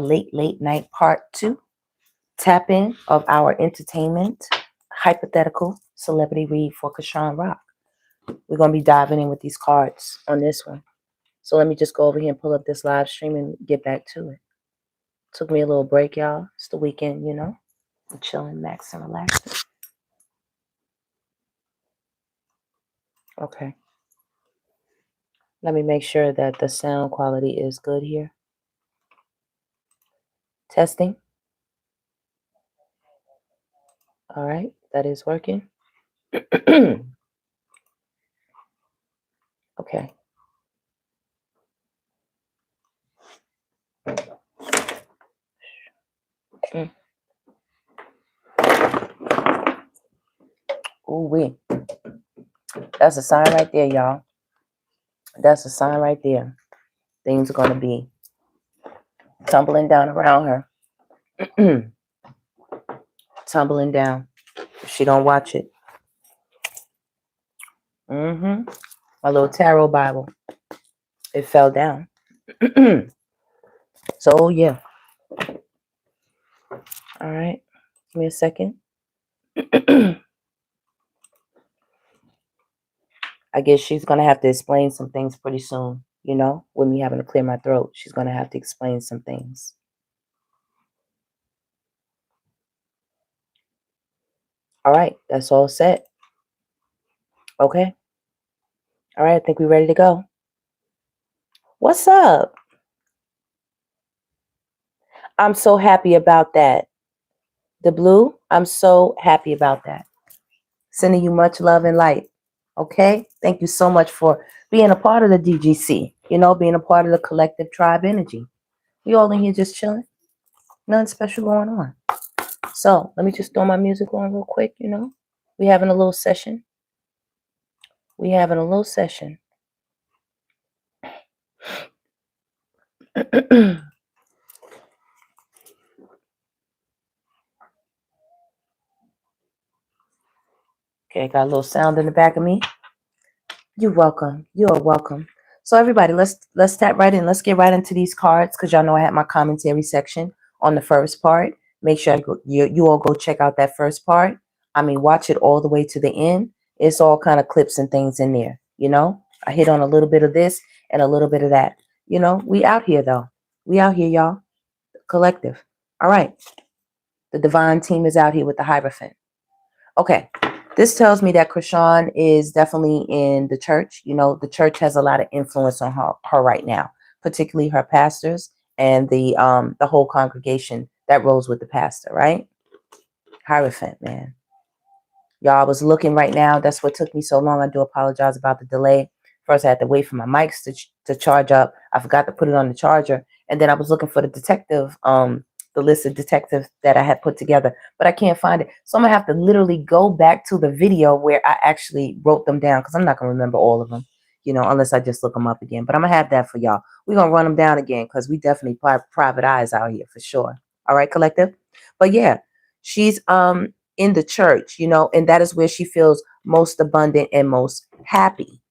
late night part 2 tap in of our entertainment hypothetical celebrity read for Kashawn Rock. We're going to be diving in with these cards on this one. So let me just go over here and pull up this live stream and get back to it. Took me a little break, y'all. It's the weekend, you know. I'm chilling, max, and relaxing. Okay. Let me make sure that the sound quality is good here. Testing. All right, that is working. Okay. Ooh wee. That's a sign right there, y'all. That's a sign right there. Things are going to be tumbling down around her. Tumbling down. If she don't watch it. My little tarot Bible. It fell down. So, yeah. All right. Give me a second. I guess she's going to have to explain some things pretty soon. You know, with me having to clear my throat, she's going to have to explain some things. All right. That's all set. Okay. All right. I think we're ready to go. What's up? I'm so happy about that. The blue, I'm so happy about that. Sending you much love and light. Okay? Thank you so much for being a part of the DGC. You know, being a part of the collective tribe energy. We all in here just chilling. Nothing special going on. So, let me just throw my music on real quick, you know. We having a little session. We having a little session. Okay, got a little sound in the back of me. You're welcome. You're welcome. So everybody, let's tap right in. Let's get right into these cards because y'all know I had my commentary section on the first part. Make sure you all go check out that first part. I mean, watch it all the way to the end. It's all kind of clips and things in there. You know, I hit on a little bit of this and a little bit of that. You know, we out here though. We out here, y'all. Collective. All right. The divine team is out here with the Hierophant. Okay. This tells me that Krishan is definitely in the church. You know, the church has a lot of influence on her right now, particularly her pastors and the whole congregation that rolls with the pastor, right? Hierophant, man. Y'all, I was looking right now. That's what took me so long. I do apologize about the delay. First, I had to wait for my mics to charge up. I forgot to put it on the charger. And then I was looking for the detective, the list of detectives that I had put together, but I can't find it. So I'm gonna have to literally go back to the video where I actually wrote them down because I'm not gonna remember all of them, you know, unless I just look them up again. But I'm gonna have that for y'all. We're gonna run them down again because we definitely private eyes out here for sure. All right, collective. But yeah, she's in the church, you know, and that is where she feels most abundant and most happy.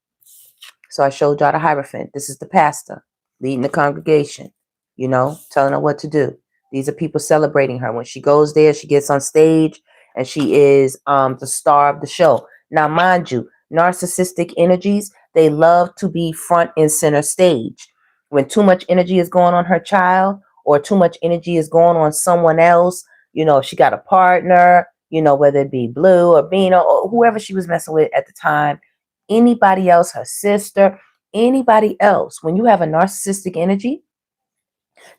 So I showed y'all the Hierophant. This is the pastor leading the congregation, you know, telling her what to do. These are people celebrating her. When she goes there, she gets on stage and she is the star of the show. Now, mind you, narcissistic energies, they love to be front and center stage. When too much energy is going on her child or too much energy is going on someone else, you know, she got a partner, you know, whether it be Blue or Bino or whoever she was messing with at the time, anybody else, her sister, anybody else, when you have a narcissistic energy,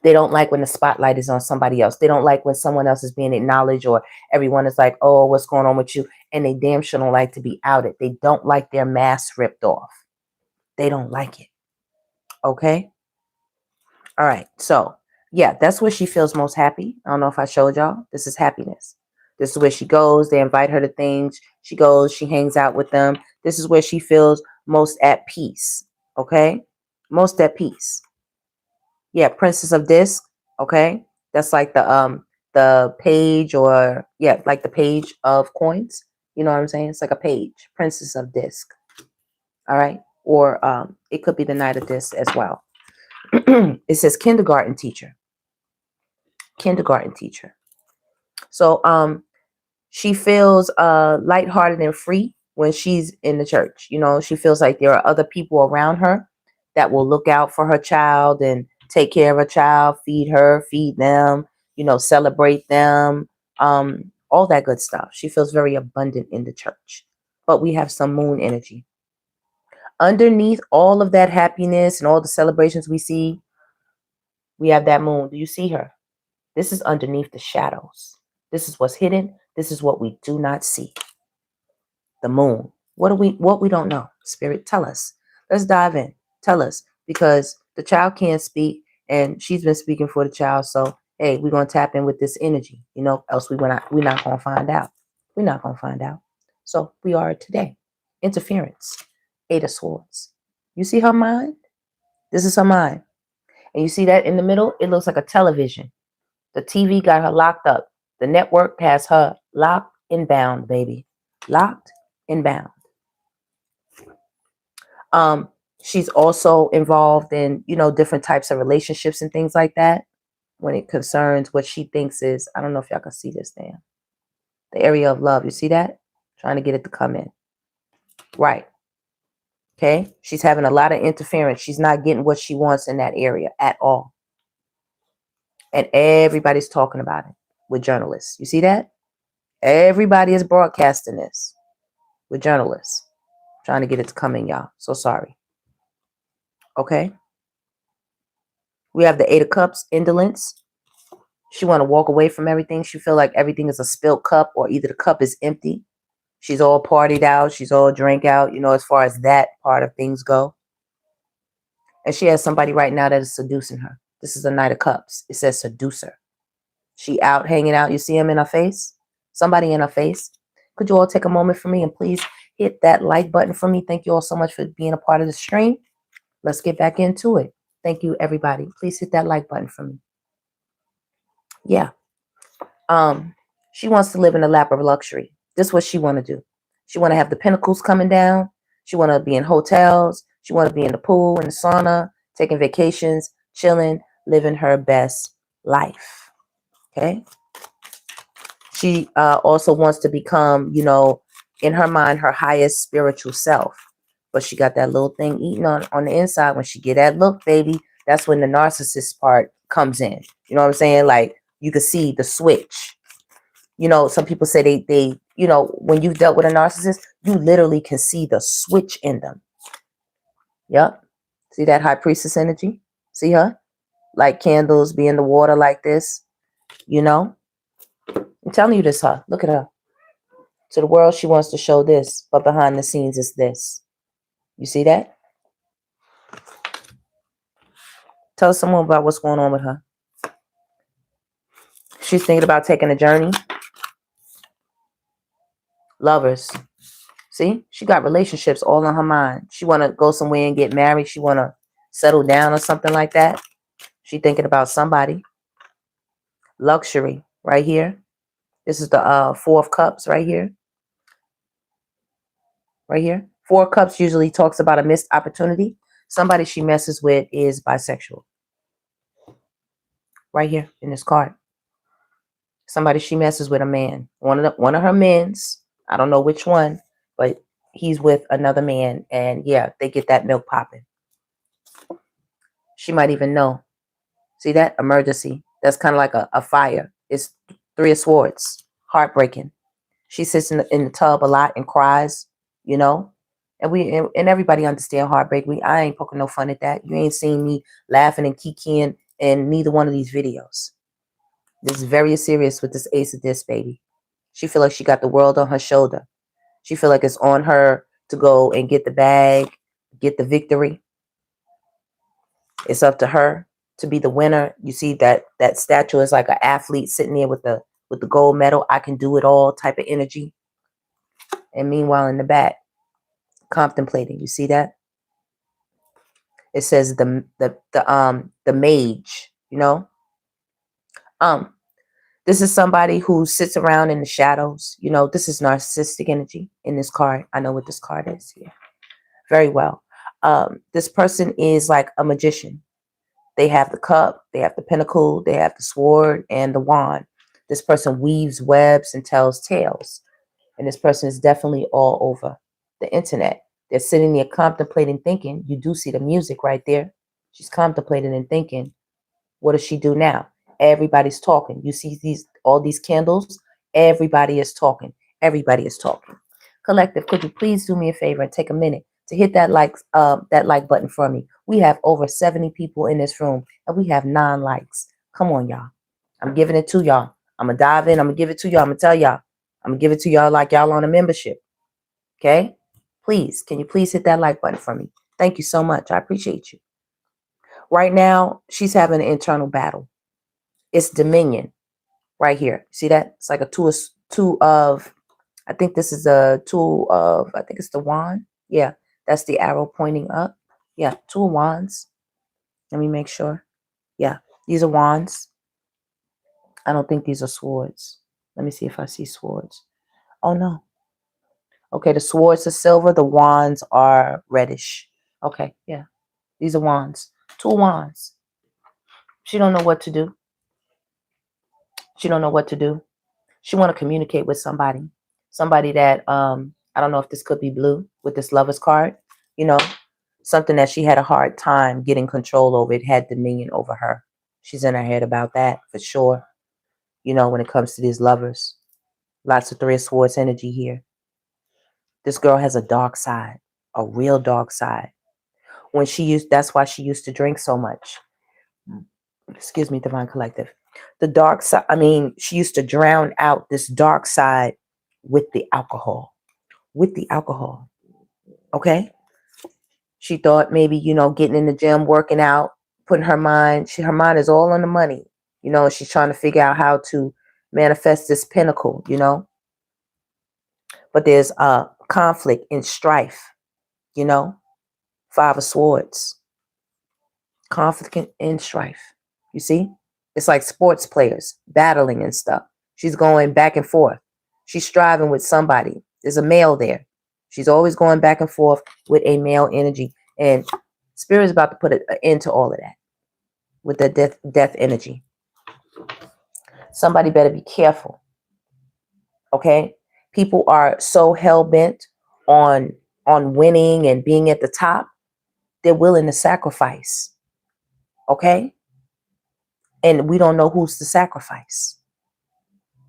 they don't like when the spotlight is on somebody else. They don't like when someone else is being acknowledged or everyone is like, oh, what's going on with you? And they damn sure don't like to be outed. They don't like their mask ripped off. They don't like it. Okay? All right. So, yeah, that's where she feels most happy. I don't know if I showed y'all. This is happiness. This is where she goes. They invite her to things. She goes. She hangs out with them. This is where she feels most at peace. Okay? Most at peace. Yeah, Princess of Disc. Okay, that's like the page, or yeah, like the page of coins. You know what I'm saying? It's like a page. Princess of Disc. All right, or it could be the Knight of Disc as well. It says kindergarten teacher. kindergarten teacher. So she feels lighthearted and free when she's in the church. You know, she feels like there are other people around her that will look out for her child and take care of her child, feed her, feed them, you know, celebrate them, all that good stuff. She feels very abundant in the church. But we have some moon energy. Underneath all of that happiness and all the celebrations we see, we have that moon. Do you see her? This is underneath the shadows. This is what's hidden. This is what we do not see. The moon. What we don't know? Spirit, tell us. Let's dive in. Tell us, because the child can't speak and she's been speaking for the child. So hey, we're gonna tap in with this energy, you know, else we're not gonna find out. We're not gonna find out. So we are today. Interference. 8 of Swords. You see her mind? This is her mind. And you see that in the middle? It looks like a television. The TV got her locked up. The network has her locked and bound, baby. Locked and bound. She's also involved in, you know, different types of relationships and things like that when it concerns what she thinks is, I don't know if y'all can see this there. The area of love. You see that? Trying to get it to come in. Right. Okay. She's having a lot of interference. She's not getting what she wants in that area at all. And everybody's talking about it with journalists. You see that? Everybody is broadcasting this with journalists. Trying to get it to come in, y'all. So sorry. Okay. We have the 8 of Cups, indolence. She want to walk away from everything. She feel like everything is a spilled cup, or either the cup is empty. She's all partied out. She's all drank out, you know, as far as that part of things go. And she has somebody right now that is seducing her. This is a Knight of Cups. It says seducer. She out hanging out. You see him in her face? Somebody in her face. Could you all take a moment for me and please hit that like button for me? Thank you all so much for being a part of the stream. Let's get back into it. Thank you, everybody. Please hit that like button for me. Yeah. She wants to live in the lap of luxury. This is what she want to do. She want to have the pentacles coming down. She want to be in hotels. She want to be in the pool, in the sauna, taking vacations, chilling, living her best life. Okay. She also wants to become, you know, in her mind, her highest spiritual self. But she got that little thing eating on the inside. When she get that look, baby, that's when the narcissist part comes in. You know what I'm saying? Like, you can see the switch. You know, some people say they, you know, when you've dealt with a narcissist, you literally can see the switch in them. Yep. See that high priestess energy? See her? Like candles, be in the water like this. You know? I'm telling you this, huh? Look at her. To the world, she wants to show this, but behind the scenes is this. You see that? Tell someone about what's going on with her. She's thinking about taking a journey. Lovers. See? She got relationships all on her mind. She want to go somewhere and get married. She want to settle down or something like that. She thinking about somebody. Luxury right here. This is the 4 of Cups right here. Right here. 4 of Cups usually talks about a missed opportunity. Somebody she messes with is bisexual. Right here in this card. Somebody she messes with, a man. One of her men's. I don't know which one, but he's with another man. And yeah, they get that milk popping. She might even know. See that? Emergency. That's kind of like a fire. It's 3 of Swords. Heartbreaking. She sits in the tub a lot and cries, you know. And everybody understand heartbreak. I ain't poking no fun at that. You ain't seen me laughing and kikiing in neither one of these videos. This is very serious with this Ace of Discs, baby. She feel like she got the world on her shoulder. She feel like it's on her to go and get the bag, get the victory. It's up to her to be the winner. You see that statue is like an athlete sitting there with the gold medal. I can do it all type of energy. And meanwhile, in the back, contemplating. You see that? It says the mage. You know. This is somebody who sits around in the shadows. You know, this is narcissistic energy in this card. I know what this card is here very well. This person is like a magician. They have the cup, they have the pentacle, they have the sword and the wand. This person weaves webs and tells tales. And this person is definitely all over the internet. They're sitting there contemplating, thinking. You do see the music right there. She's contemplating and thinking, what does she do now? Everybody's talking. You see all these candles? Everybody is talking. Everybody is talking. Collective, could you please do me a favor and take a minute to hit that like button for me? We have over 70 people in this room and we have 9 likes. Come on, y'all. I'm giving it to y'all. I'm gonna dive in. I'm gonna give it to y'all. I'm gonna tell y'all. I'm gonna give it to y'all like y'all on a membership. Okay? Please, can you please hit that like button for me? Thank you so much. I appreciate you. Right now, she's having an internal battle. It's dominion right here. See that? It's like a two of, I think this is a two of, I think it's the wand. Yeah, that's the arrow pointing up. Yeah, 2 of wands. Let me make sure. Yeah, these are wands. I don't think these are swords. Let me see if I see swords. Oh, no. Okay, the swords are silver. The wands are reddish. Okay, yeah. These are wands. 2 wands. She don't know what to do. She don't know what to do. She want to communicate with somebody. Somebody that, I don't know if this could be blue with this lover's card. You know, something that she had a hard time getting control over. It had dominion over her. She's in her head about that for sure. You know, when it comes to these lovers. Lots of 3 of swords energy here. This girl has a dark side. A real dark side. That's why she used to drink so much. Excuse me, Divine Collective. The dark side, she used to drown out this dark side with the alcohol. With the alcohol. Okay? She thought maybe, getting in the gym, working out, putting her mind is all on the money. She's trying to figure out how to manifest this pinnacle, But there's conflict and strife, 5 of swords. Conflict and strife. You see? It's like sports players battling and stuff. She's going back and forth. She's striving with somebody. There's a male there. She's always going back and forth with a male energy. And Spirit is about to put an end to all of that with the death energy. Somebody better be careful. Okay? People are so hell-bent on winning and being at the top. They're willing to sacrifice. Okay? And we don't know who's to sacrifice.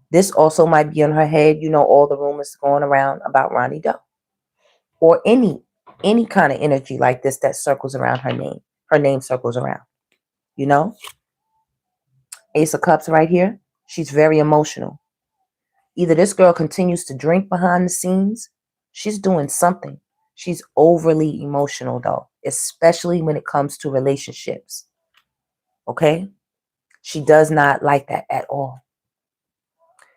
This also might be in her head, all the rumors going around about Ronnie Doe. Or any kind of energy like this that circles around her name. Her name circles around. Ace of Cups right here. She's very emotional. Either this girl continues to drink behind the scenes. She's doing something. She's overly emotional, though. Especially when it comes to relationships. Okay? She does not like that at all.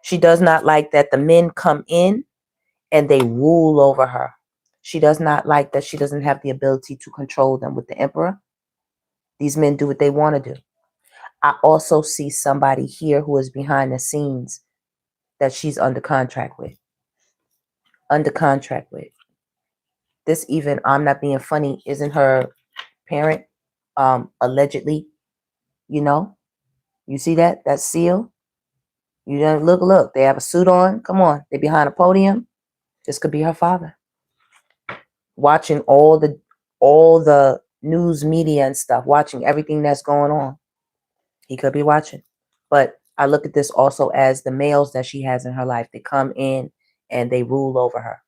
She does not like that the men come in and they rule over her. She does not like that she doesn't have the ability to control them. With the Emperor, these men do what they want to do. I also see somebody here who is behind the scenes that she's under contract with. Under contract with. This even, I'm not being funny, isn't her parent, allegedly, You see that? That seal? You don't look. They have a suit on. Come on. They're behind a podium. This could be her father. Watching all the news media and stuff, watching everything that's going on. He could be watching. But I look at this also as the males that she has in her life. They come in and they rule over her.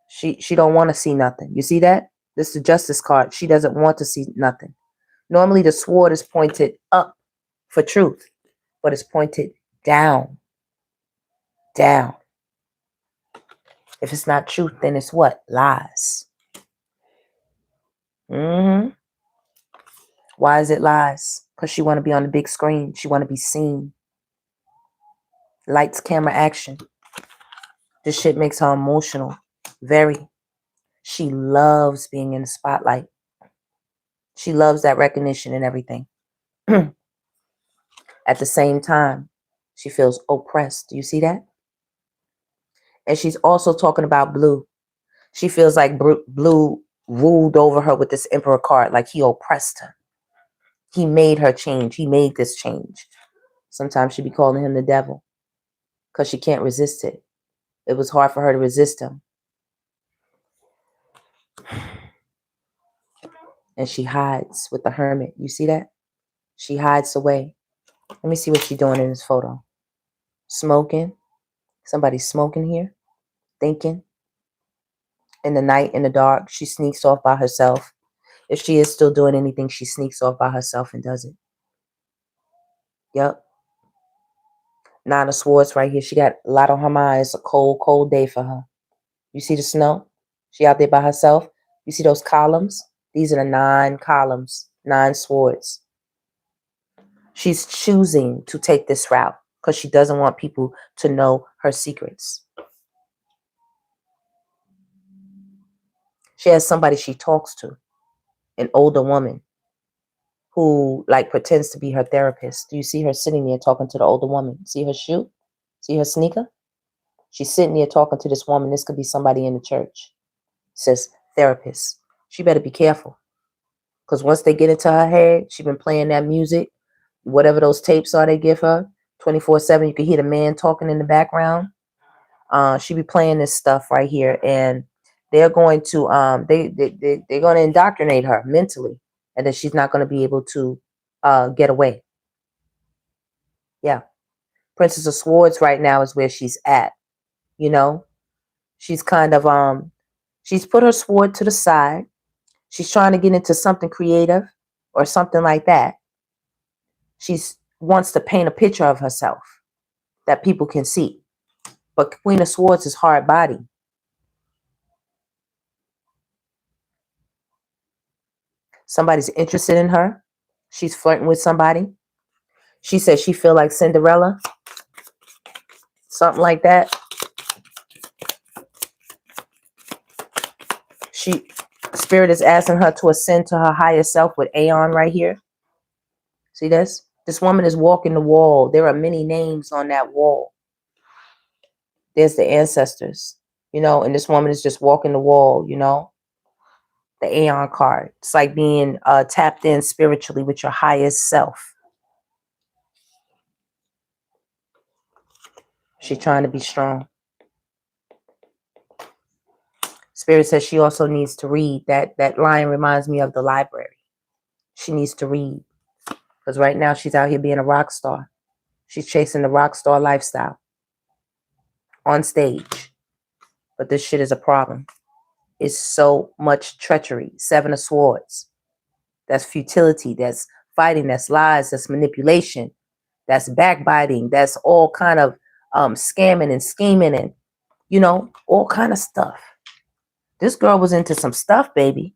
She don't want to see nothing. You see that? This is the Justice card. She doesn't want to see nothing. Normally the sword is pointed up for truth, but it's pointed down. Down. If it's not truth, then it's what? Lies. Why is it lies? Because she want to be on the big screen. She want to be seen. Lights, camera, action. This shit makes her emotional. Very. She loves being in the spotlight. She loves that recognition and everything. At the same time, she feels oppressed. Do you see that? And she's also talking about blue. She feels like blue ruled over her with this Emperor card, like he oppressed her. He made her change. He made this change. Sometimes she be calling him the devil because she can't resist it. It was hard for her to resist him. And she hides with the hermit. You see that? She hides away. Let me see what she's doing in this photo. Smoking. Somebody's smoking here. Thinking. In the night, in the dark, she sneaks off by herself. If she is still doing anything, she sneaks off by herself and does it. Yep. Nine of Swords right here. She got a lot on her mind. It's a cold, cold day for her. You see the snow? She out there by herself. You see those columns? These are the 9 columns, 9 swords. She's choosing to take this route because she doesn't want people to know her secrets. She has somebody she talks to, an older woman who like pretends to be her therapist. Do you see her sitting there talking to the older woman? See her shoe? See her sneaker? She's sitting there talking to this woman. This could be somebody in the church. It says therapist. She better be careful. Because once they get into her head, she's been playing that music, whatever those tapes are they give her, 24/7. You can hear the man talking in the background. She be playing this stuff right here, and they're going to they're going to indoctrinate her mentally, and then she's not going to be able to get away. Yeah, Princess of Swords right now is where she's at. You know, she's kind of she's put her sword to the side. She's trying to get into something creative or something like that. She wants to paint a picture of herself that people can see. But Queen of Swords is hard body. Somebody's interested in her. She's flirting with somebody. She says she feel like Cinderella. Something like that. Spirit is asking her to ascend to her higher self with Aeon right here. See this? This woman is walking the wall. There are many names on that wall. There's the ancestors, you know, and this woman is just walking the wall, you know. The Aeon card. It's like being tapped in spiritually with your highest self. She's trying to be strong. Spirit says she also needs to read. That line reminds me of the library. She needs to read. Because right now she's out here being a rock star. She's chasing the rock star lifestyle. On stage. But this shit is a problem. It's so much treachery. 7 of Swords. That's futility. That's fighting. That's lies. That's manipulation. That's backbiting. That's all kind of scamming and scheming and, you know, all kind of stuff. This girl was into some stuff, baby.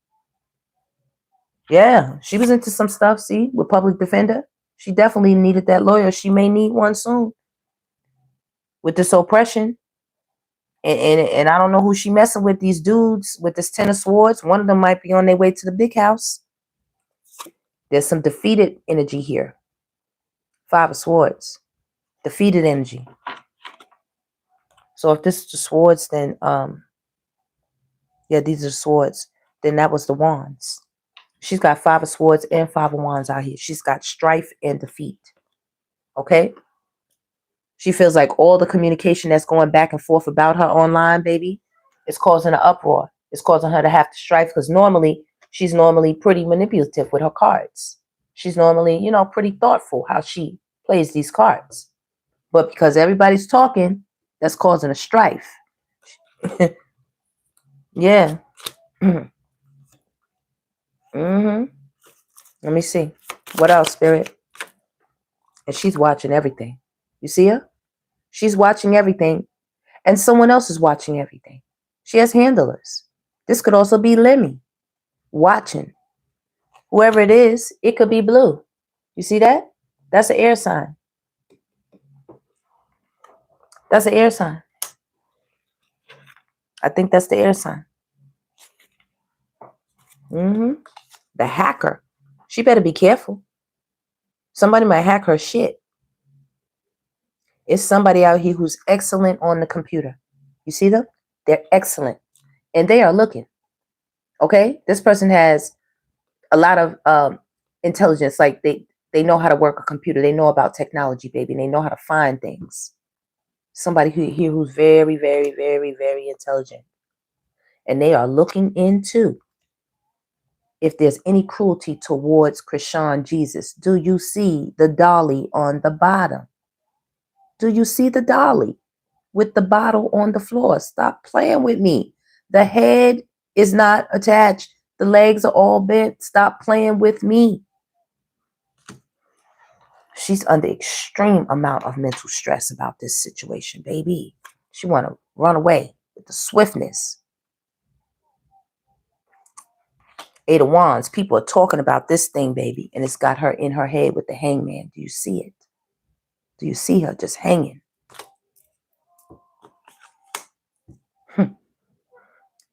Yeah, she was into some stuff, see, with public defender. She definitely needed that lawyer. She may need one soon. With this oppression. And I don't know who she messing with, these dudes with this 10 of Swords. One of them might be on their way to the big house. There's some defeated energy here. 5 of Swords. Defeated energy. So if this is the swords, then yeah, these are the swords. Then that was the wands. She's got 5 of Swords and 5 of Wands out here. She's got strife and defeat. Okay? She feels like all the communication that's going back and forth about her online, baby, is causing an uproar. It's causing her to have to strife because normally, she's normally pretty manipulative with her cards. She's normally, you know, pretty thoughtful how she plays these cards. But because everybody's talking, that's causing a strife. Yeah. Let me see. What else, Spirit? And she's watching everything. You see her? She's watching everything. And someone else is watching everything. She has handlers. This could also be Lemmy. Watching. Whoever it is, it could be blue. You see that? That's an air sign. That's an air sign. I think that's the air sign. The hacker. She better be careful. Somebody might hack her shit. It's somebody out here who's excellent on the computer. You see them? They're excellent. And they are looking. Okay? This person has a lot of intelligence. Like they know how to work a computer. They know about technology, baby. And they know how to find things. Somebody here who's very, very, very, very intelligent. And they are looking into if there's any cruelty towards CHRISEAN Jesus. Do you see the dolly on the bottom? Do you see the dolly with the bottle on the floor? Stop playing with me. The head is not attached. The legs are all bent. Stop playing with me. She's under extreme amount of mental stress about this situation, baby. She want to run away with the swiftness. Eight of Wands. People are talking about this thing, baby, and it's got her in her head with the hangman. Do you see it? Do you see her just hanging?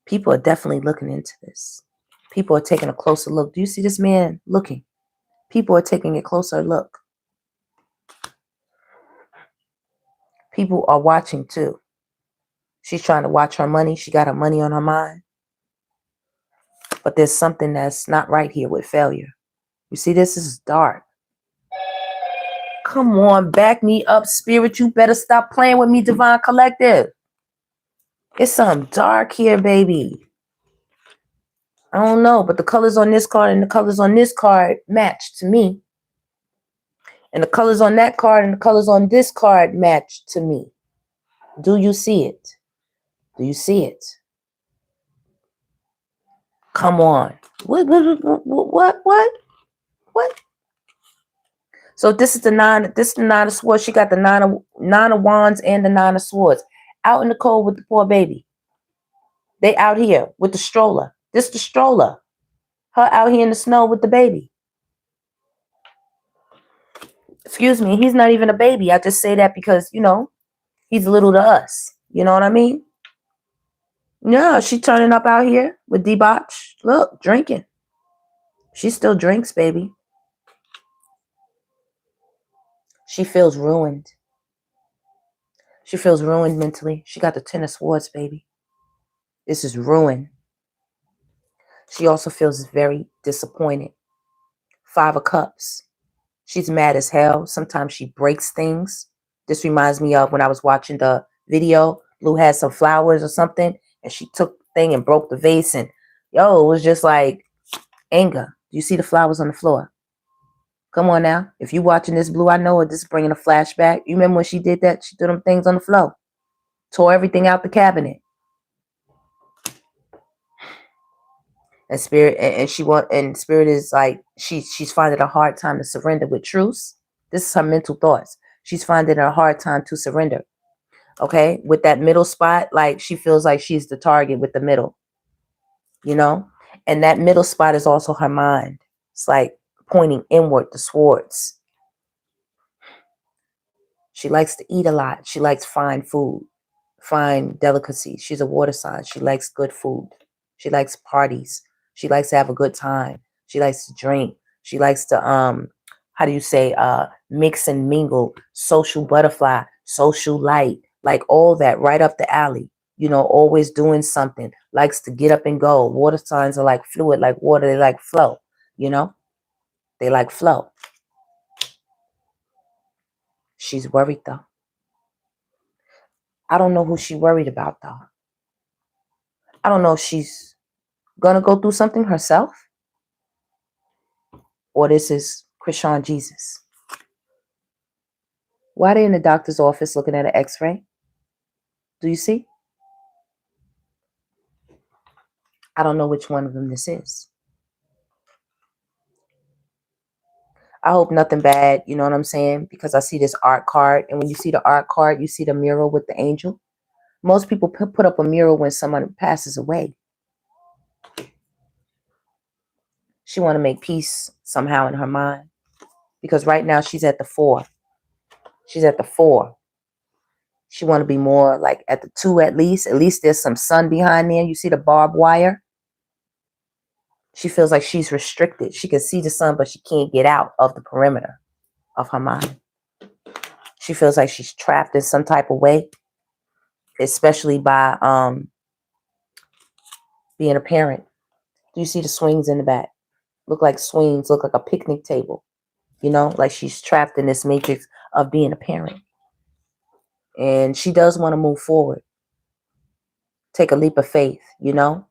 People are definitely looking into this. People are taking a closer look. Do you see this man looking? People are taking a closer look. People are watching too. She's trying to watch her money. She got her money on her mind. But there's something that's not right here with failure. You see, this is dark. Come on, back me up, spirit. You better stop playing with me, Divine Collective. It's something dark here, baby. I don't know, but the colors on this card and the colors on this card match to me. And the colors on that card and the colors on this card match to me. Do you see it? Do you see it? Come on. What? So this is the nine. This is the nine of swords. She got the nine of wands and the nine of swords. Out in the cold with the poor baby. They out here with the stroller. This the stroller. Her out here in the snow with the baby. Excuse me. He's not even a baby. I just say that because, you know, he's little to us. You know what I mean? Yeah, she turning up out here with debauch. Look, drinking. She still drinks, baby. She feels ruined. She feels ruined mentally. She got the Ten of Swords, baby. This is ruin. She also feels very disappointed. Five of Cups. She's mad as hell. Sometimes she breaks things. This reminds me of when I was watching the video. Blue had some flowers or something, and she took the thing and broke the vase. And, yo, it was just like anger. Do you see the flowers on the floor? Come on now. If you watching this, Blue, I know it. This is bringing a flashback. You remember when she did that? She threw them things on the floor. Tore everything out the cabinet. And spirit and spirit is like she's finding a hard time to surrender with truce. This is her mental thoughts. She's finding a hard time to surrender. Okay, with that middle spot, like she feels like she's the target with the middle, you know, and that middle spot is also her mind. It's like pointing inward, the swords. She likes to eat a lot. She likes fine food, fine delicacies. She's a water sign. She likes good food. She likes parties. She likes to have a good time. She likes to drink. She likes to how do you say mix and mingle, social butterfly, social light, like all that right up the alley. You know, always doing something. Likes to get up and go. Water signs are like fluid, like water. They like flow. You know, they like flow. She's worried though. I don't know who she's worried about though. I don't know if she's gonna go through something herself, or this is CHRISEAN Jesus. Why are they in the doctor's office looking at an x-ray? Do you see? I don't know which one of them this is. I hope nothing bad, you know what I'm saying? Because I see this art card, and when you see the art card, you see the mural with the angel. Most people put up a mural when someone passes away. She want to make peace somehow in her mind, because right now she's at the 4. She's at the 4. She want to be more like at the 2 at least. At least there's some sun behind there. You see the barbed wire? She feels like she's restricted. She can see the sun, but she can't get out of the perimeter of her mind. She feels like she's trapped in some type of way, especially by being a parent. Do you see the swings in the back? Look like swings, look like a picnic table. You know, like she's trapped in this matrix of being a parent. And she does want to move forward. Take a leap of faith, you know.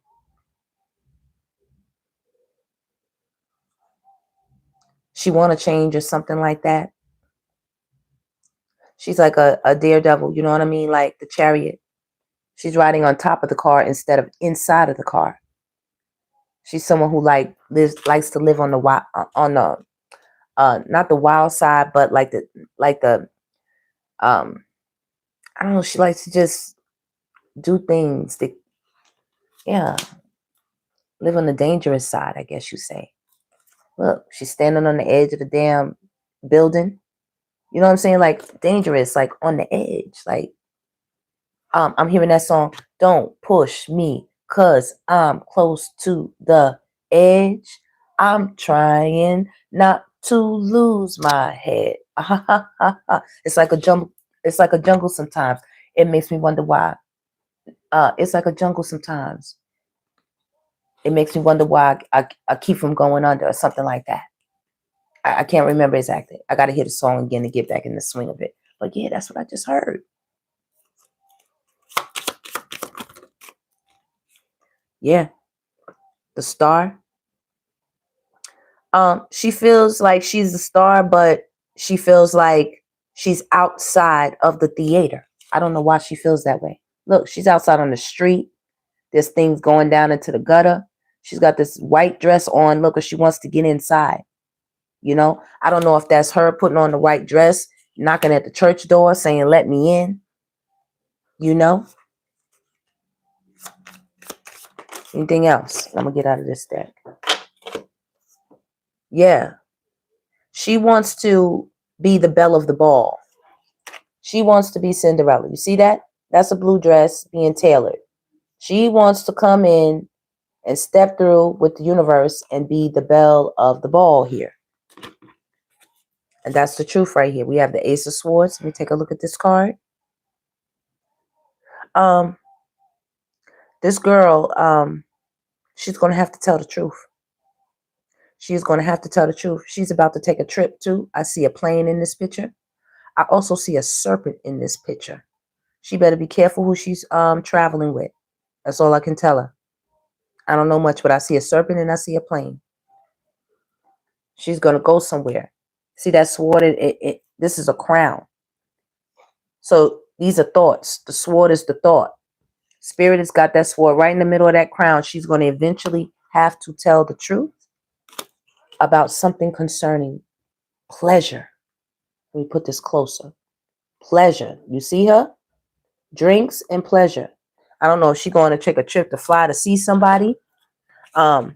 She want to change or something like that. She's like a daredevil, you know what I mean? Like the chariot. She's riding on top of the car instead of inside of the car. She's someone who likes to live on the not the wild side, but like the I don't know, she likes to just do things that, yeah, live on the dangerous side, I guess you say. Look, she's standing on the edge of the damn building. You know what I'm saying? Like dangerous, like on the edge. Like, I'm hearing that song, "Don't Push Me, 'Cause I'm close to the edge. I'm trying not to lose my head." It's like a jungle. It's like a jungle sometimes. It makes me wonder why. It's like a jungle sometimes. It makes me wonder why I keep from going under or something like that. I can't remember exactly. I got to hear the song again to get back in the swing of it. But yeah, that's what I just heard. Yeah, the star. She feels like she's a star, but she feels like she's outside of the theater. I don't know why she feels that way. Look, she's outside on the street. There's things going down into the gutter. She's got this white dress on. Look, she wants to get inside. You know, I don't know if that's her putting on the white dress, knocking at the church door saying, "Let me in." You know? Anything else? I'm going to get out of this deck. Yeah. She wants to be the belle of the ball. She wants to be Cinderella. You see that? That's a blue dress being tailored. She wants to come in and step through with the universe and be the belle of the ball here. And that's the truth right here. We have the Ace of Swords. Let me take a look at this card. This girl, she's going to have to tell the truth. She's going to have to tell the truth. She's about to take a trip too. I see a plane in this picture. I also see a serpent in this picture. She better be careful who she's traveling with. That's all I can tell her. I don't know much, but I see a serpent and I see a plane. She's going to go somewhere. See that sword? This is a crown. So these are thoughts. The sword is the thought. Spirit has got that sword right in the middle of that crown. She's going to eventually have to tell the truth about something concerning pleasure. Let me put this closer. Pleasure. You see her? Drinks and pleasure. I don't know if she's going to take a trip to fly to see somebody. I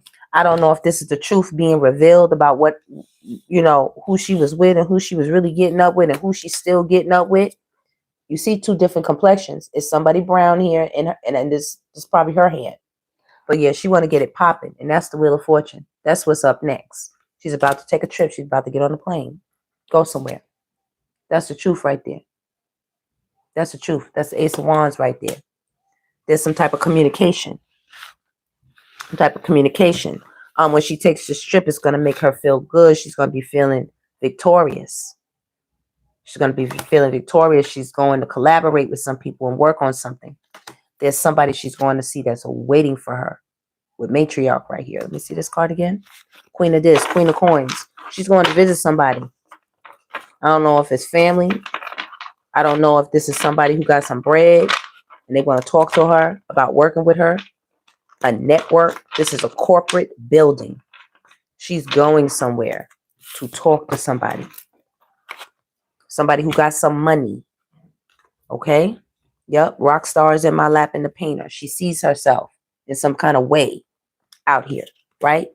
don't know if this is the truth being revealed about what, you know, who she was with and who she was really getting up with and who she's still getting up with. You see two different complexions. It's somebody brown here and this is probably her hand. But yeah, she want to get it popping. And that's the Wheel of Fortune. That's what's up next. She's about to take a trip. She's about to get on the plane. Go somewhere. That's the truth right there. That's the truth. That's the Ace of Wands right there. There's some type of communication. Some type of communication. When she takes this trip, it's going to make her feel good. She's going to be feeling victorious. She's going to be feeling victorious. She's going to collaborate with some people and work on something. There's somebody she's going to see that's waiting for her with matriarch right here. Let me see this card again. Queen of this, Queen of Coins. She's going to visit somebody. I don't know if it's family. I don't know if this is somebody who got some bread and they want to talk to her about working with her. A network. This is a corporate building. She's going somewhere to talk to somebody. Somebody who got some money. Okay? Yep. Rock star is in my lap in the painter. She sees herself in some kind of way out here. Right?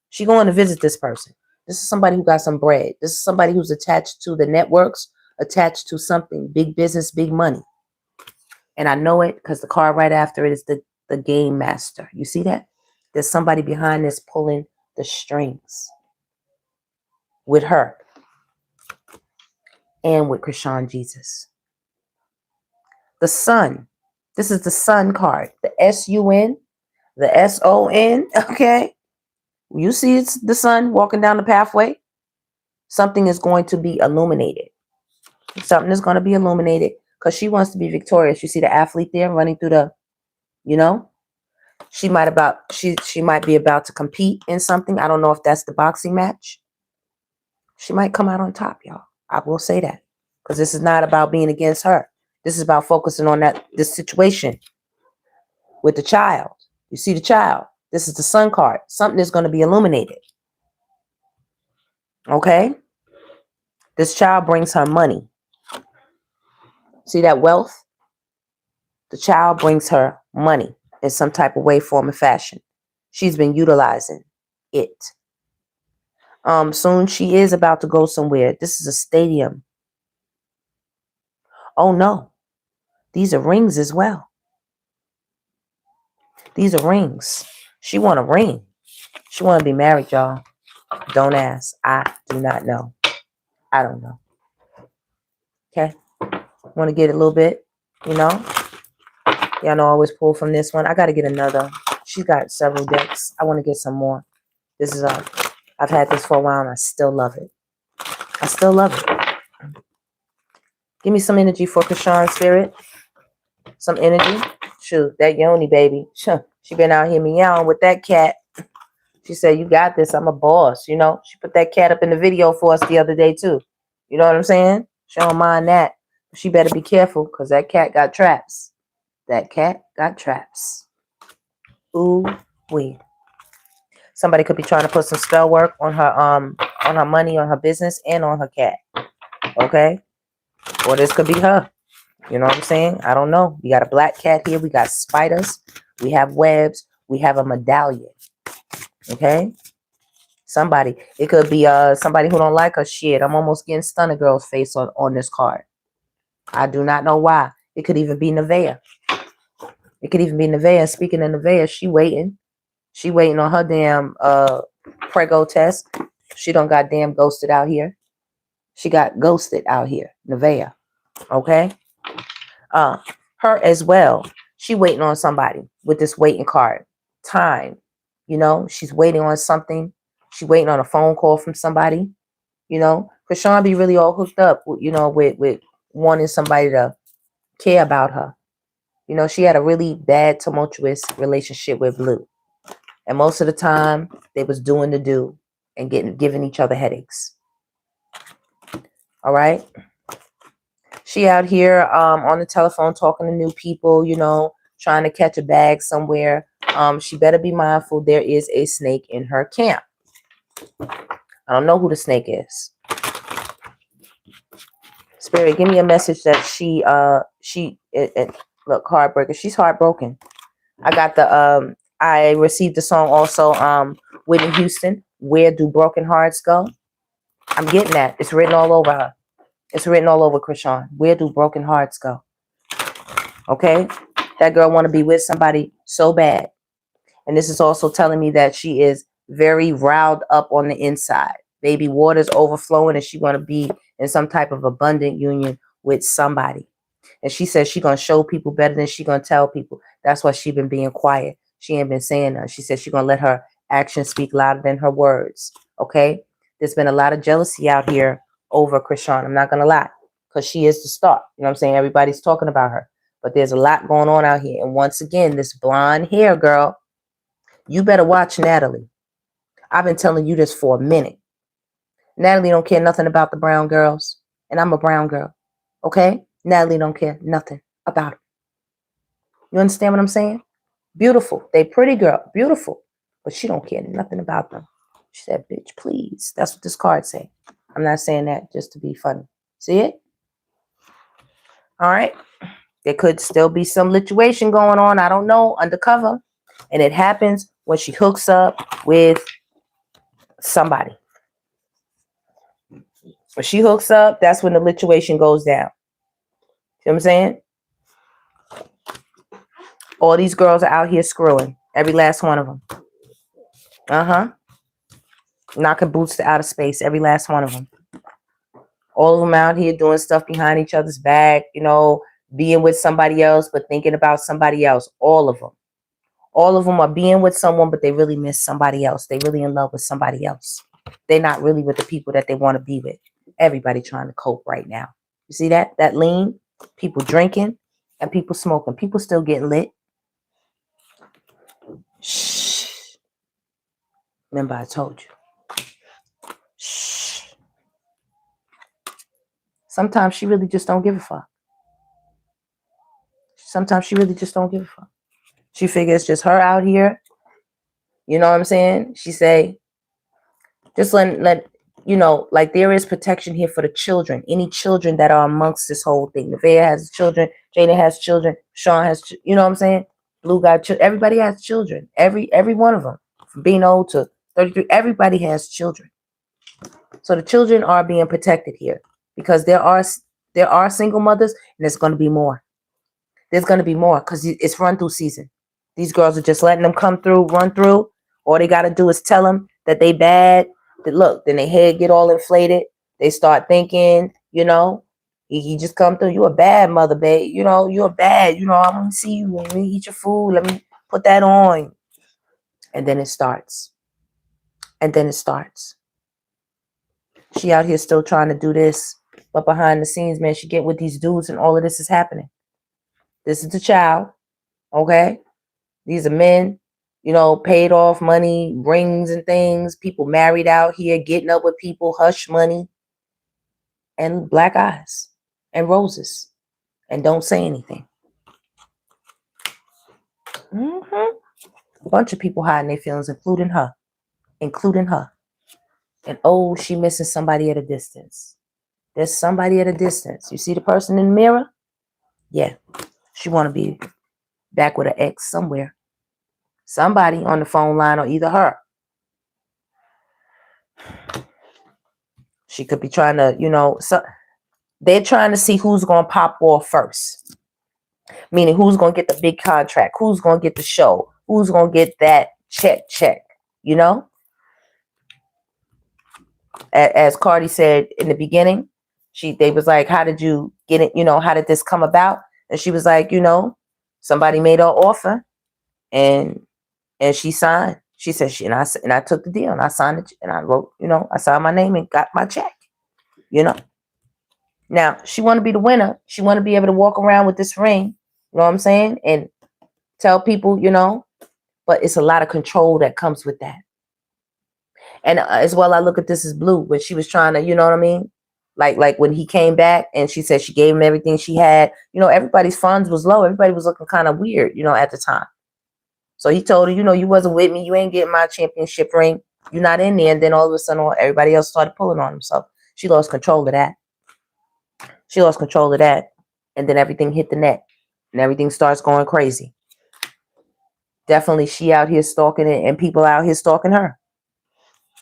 She's going to visit this person. This is somebody who got some bread. This is somebody who's attached to the networks, attached to something. Big business, big money. And I know it because the card right after it is the game master. You see that? There's somebody behind this pulling the strings with her and with CHRISEAN Jesus. The sun. This is the sun card. The S-U-N. The S-O-N, okay? You see it's the sun walking down the pathway. Something is going to be illuminated. Something is going to be illuminated because she wants to be victorious. You see the athlete there running through the, you know, she might be about to compete in something. I don't know if that's the boxing match. She might come out on top, y'all. I will say that because this is not about being against her. This is about focusing on this situation with the child. You see the child. This is the sun card. Something is going to be illuminated. Okay? This child brings her money. See that wealth? The child brings her money in some type of way, form, or fashion. She's been utilizing it. Soon she is about to go somewhere. This is a stadium. Oh no. These are rings as well. These are rings. She want a ring. She want to be married, y'all. Don't ask. I do not know. I don't know. Okay. Want to get a little bit, you know. Y'all know I always pull from this one. I got to get another. She's got several decks. I want to get some more. This is I've had this for a while and I still love it. I still love it. Give me some energy for CHRISEAN spirit. Some energy. Shoot, that Yoni baby. She been out here meowing with that cat. She said, you got this. I'm a boss. You know, she put that cat up in the video for us the other day too. You know what I'm saying? She don't mind that. She better be careful because that cat got traps. That cat got traps. Ooh wee. Somebody could be trying to put some spell work on her money, on her business, and on her cat. Okay? Or this could be her. You know what I'm saying? I don't know. We got a black cat here. We got spiders. We have webs. We have a medallion. Okay? Somebody. It could be somebody who don't like her shit. I'm almost getting Stunner Girl's face on this card. I do not know why. It could even be Nevaeh. It could even be Nevaeh. Speaking of Nevaeh, she waiting. She waiting on her damn prego test. She done got damn ghosted out here. She got ghosted out here. Nevaeh. Okay? Her as well. She waiting on somebody with this waiting card. Time. You know, she's waiting on something. She waiting on a phone call from somebody. You know, CHRISEAN be really all hooked up, you know, with wanting somebody to care about her. You know, she had a really bad, tumultuous relationship with Blue. And most of the time, they was doing the do and giving each other headaches. All right? She out here on the telephone talking to new people, you know, trying to catch a bag somewhere. She better be mindful there is a snake in her camp. I don't know who the snake is. Spirit, give me a message that she look, heartbreaker. She's heartbroken. I got the I received the song also Whitney Houston, Where Do Broken Hearts Go? I'm getting that. It's written all over her. It's written all over CHRISEAN. Where do broken hearts go? Okay? That girl want to be with somebody so bad. And this is also telling me that she is very riled up on the inside. Baby water's overflowing and she want to be in some type of abundant union with somebody. And she says she going to show people better than she going to tell people. That's why she been being quiet. She ain't been saying nothing. She said she going to let her actions speak louder than her words. Okay? There's been a lot of jealousy out here over CHRISEAN. I'm not going to lie. Because she is the star. You know what I'm saying? Everybody's talking about her. But there's a lot going on out here. And once again, this blonde hair girl, you better watch Natalie. I've been telling you this for a minute. Natalie don't care nothing about the brown girls. And I'm a brown girl. Okay? Natalie don't care nothing about them. You understand what I'm saying? Beautiful. They pretty girl. Beautiful. But she don't care nothing about them. She said, bitch, please. That's what this card say. I'm not saying that just to be funny. See it? All right. There could still be some lituation going on. I don't know. Undercover. And it happens when she hooks up with somebody. When she hooks up, that's when the lituation goes down. See what I'm saying? All these girls are out here screwing. Every last one of them. Uh-huh. Knocking boots to outer space. Every last one of them. All of them out here doing stuff behind each other's back. You know, being with somebody else, but thinking about somebody else. All of them. All of them are being with someone, but they really miss somebody else. They really in love with somebody else. They're not really with the people that they want to be with. Everybody trying to cope right now. You see that? That lean, people drinking and people smoking. People still getting lit. Shh. Remember I told you. Shh. Sometimes she really just don't give a fuck. Sometimes she really just don't give a fuck. She figures it's just her out here. You know what I'm saying? She say, just let you know, like there is protection here for the children. Any children that are amongst this whole thing. Nevaeh has children. Jada has children. Sean has, you know what I'm saying? Blue got everybody has children. Every one of them, from being old to 33, everybody has children. So the children are being protected here because there are single mothers, and there's going to be more. There's going to be more because it's run through season. These girls are just letting them come through, run through. All they got to do is tell them that they bad. That look, then their head get all inflated. They start thinking, you know, he just come through. You a bad mother, babe. You know, you're bad. You know, I want to see you. Let me eat your food. Let me put that on. And then it starts. And then it starts. She out here still trying to do this. But behind the scenes, man, she get with these dudes and all of this is happening. This is the child. Okay? These are men, you know, paid off money, rings and things. People married out here, getting up with people, hush money. And black eyes. And roses. And don't say anything. A bunch of people hiding their feelings, including her. Including her. And oh, she missing somebody at a distance. There's somebody at a distance. You see the person in the mirror? Yeah. She want to be back with her ex somewhere. Somebody on the phone line, or either her. She could be trying to, you know, so they're trying to see who's going to pop off first. Meaning who's going to get the big contract, who's going to get the show, who's going to get that check, you know? As Cardi said in the beginning, they was like, how did you get it? You know, how did this come about? And she was like, you know, somebody made her offer and she signed. She said, and I took the deal and I signed it and I wrote, you know, I signed my name and got my check, you know. Now, she want to be the winner. She want to be able to walk around with this ring, you know what I'm saying? And tell people, you know, but it's a lot of control that comes with that. And as well, I look at this as Blue when she was trying to, you know what I mean? Like when he came back and she said she gave him everything she had, you know, everybody's funds was low. Everybody was looking kind of weird, you know, at the time. So he told her, you know, you wasn't with me. You ain't getting my championship ring. You're not in there. And then all of a sudden, everybody else started pulling on him. So she lost control of that. She lost control of that. And then everything hit the net. And everything starts going crazy. Definitely she out here stalking it and people out here stalking her.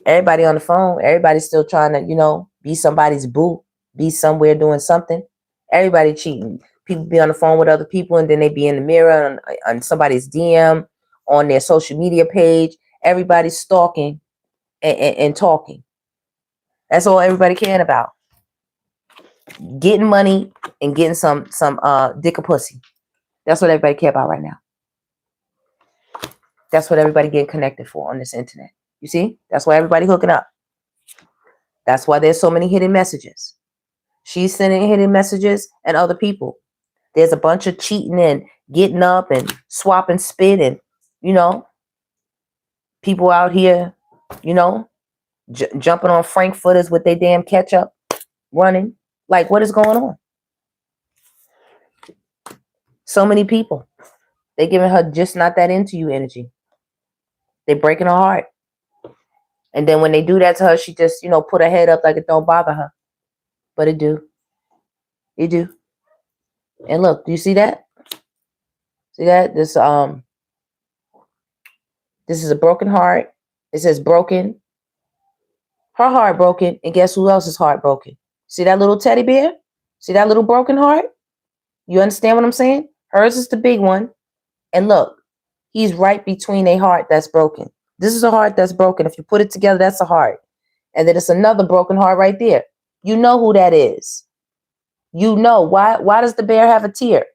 Everybody on the phone. Everybody's still trying to, you know, be somebody's boo. Be somewhere doing something. Everybody cheating. People be on the phone with other people and then they be in the mirror on somebody's DM, on their social media page. Everybody's stalking and talking. That's all everybody caring about. Getting money and getting some dick or pussy. That's what everybody care about right now. That's what everybody getting connected for on this internet. You see? That's why everybody hooking up. That's why there's so many hidden messages. She's sending hidden messages and other people. There's a bunch of cheating and getting up and swapping spit and, you know, people out here, you know, jumping on frankfurters with their damn ketchup, running. Like, what is going on? So many people. They're giving her just not that into you energy. They're breaking her heart. And then when they do that to her, she just, you know, put her head up like it don't bother her. But it do. It do. And look, do you see that? See that? This is a broken heart. It says broken. Her heart broken. And guess who else's heart broken? See that little teddy bear? See that little broken heart? You understand what I'm saying? Hers is the big one. And look, he's right between a heart that's broken. This is a heart that's broken. If you put it together, that's a heart. And then it's another broken heart right there. You know who that is. You know. Why does the bear have a tear?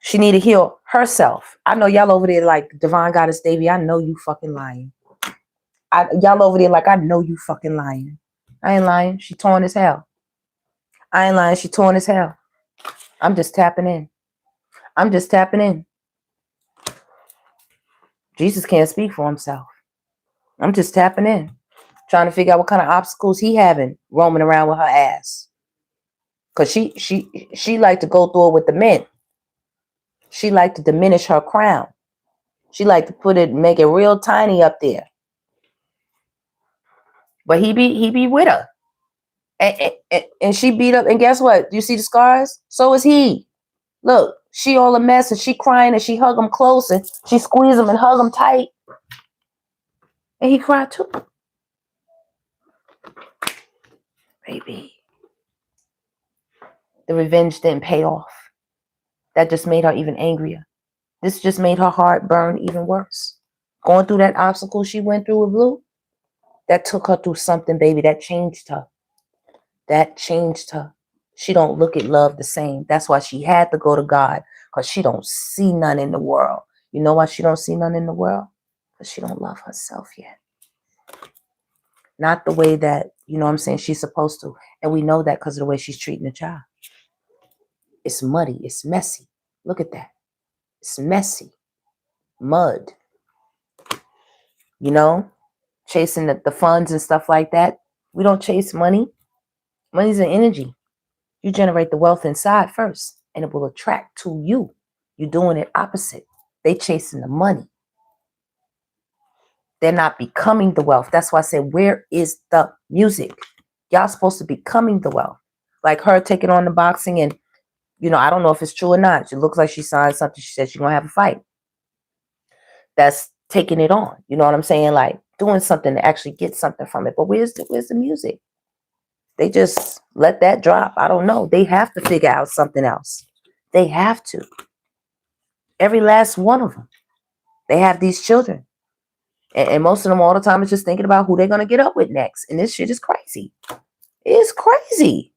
She need to heal herself. I know y'all over there like Divine Goddess Davy. I know you fucking lying. Y'all over there like I know you fucking lying. I ain't lying. She torn as hell. I ain't lying. She torn as hell. I'm just tapping in. I'm just tapping in. Jesus can't speak for himself. I'm just tapping in. Trying to figure out what kind of obstacles he having roaming around with her ass. Cause she like to go through it with the men. She like to diminish her crown. She like to make it real tiny up there. But he be with her. And she beat up. And guess what? You see the scars? So is he. Look, she all a mess and she crying and she hug him close and she squeeze him and hug him tight. And he cried too. Baby. The revenge didn't pay off. That just made her even angrier. This just made her heart burn even worse. Going through that obstacle she went through with Blue, that took her through something, baby. That changed her. That changed her. She don't look at love the same. That's why she had to go to God, because she don't see none in the world. You know why she don't see none in the world? Because she don't love herself yet. Not the way that, you know what I'm saying, she's supposed to. And we know that because of the way she's treating the child. It's muddy. It's messy. Look at that. It's messy. Mud. You know? Chasing the funds and stuff like that. We don't chase money. Money's an energy. You generate the wealth inside first, and it will attract to you. You're doing it opposite. They chasing the money. They're not becoming the wealth. That's why I said, where is the music? Y'all supposed to be becoming the wealth. Like her taking on the boxing, and, you know, I don't know if it's true or not. It looks like she signed something. She said she's going to have a fight. That's taking it on. You know what I'm saying? Like doing something to actually get something from it. But where's the music? They just let that drop. I don't know. They have to figure out something else. They have to. Every last one of them. They have these children. And most of them all the time is just thinking about who they're going to get up with next. And this shit is crazy. It's crazy.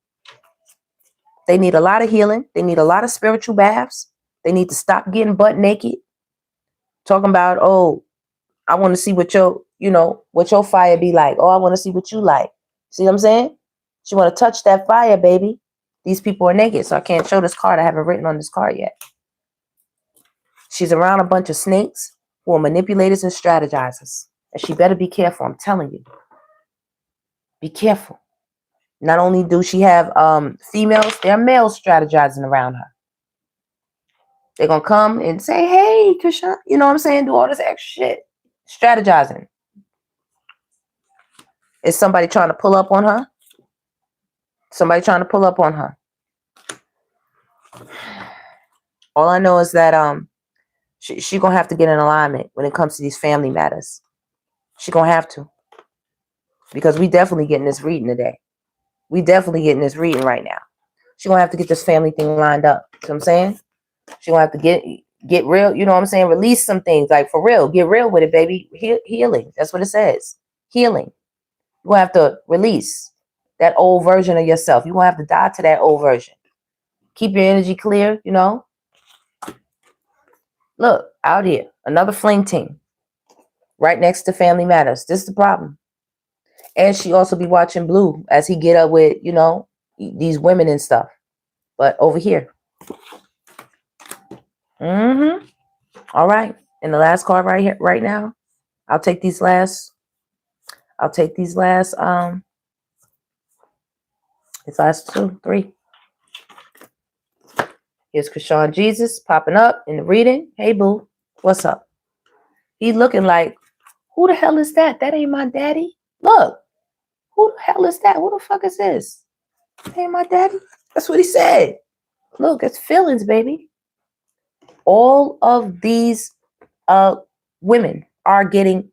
They need a lot of healing. They need a lot of spiritual baths. They need to stop getting butt naked. Talking about, oh, I want to see what your, you know, what your fire be like. Oh, I want to see what you like. See what I'm saying? She want to touch that fire, baby. These people are naked, so I can't show this card. I haven't written on this card yet. She's around a bunch of snakes who are manipulators and strategizers. And she better be careful. I'm telling you. Be careful. Not only do she have females, there are males strategizing around her. They're going to come and say, hey, Krishan, you know what I'm saying? Do all this extra shit. Strategizing. Is somebody trying to pull up on her? Somebody trying to pull up on her. All I know is that she going to have to get in alignment when it comes to these family matters. She going to have to. Because we definitely getting this reading today. We definitely getting this reading right now. She going to have to get this family thing lined up. You know what I'm saying? She going to have to get real. You know what I'm saying? Release some things. Like, for real. Get real with it, baby. Healing. That's what it says. Healing. You're going to have to release that old version of yourself. You're going to have to die to that old version. Keep your energy clear, you know. Look, out here. Another fling team. Right next to Family Matters. This is the problem. And she also be watching Blue as he get up with, you know, these women and stuff. But over here. All right. And the last card right here, right now. I'll take these last. These last 2, 3. Here's Krishan Jesus popping up in the reading. Hey, boo. What's up? He looking like, who the hell is that? That ain't my daddy. Look. Who the hell is that? Who the fuck is this? That ain't my daddy. That's what he said. Look, it's feelings, baby. All of these women are getting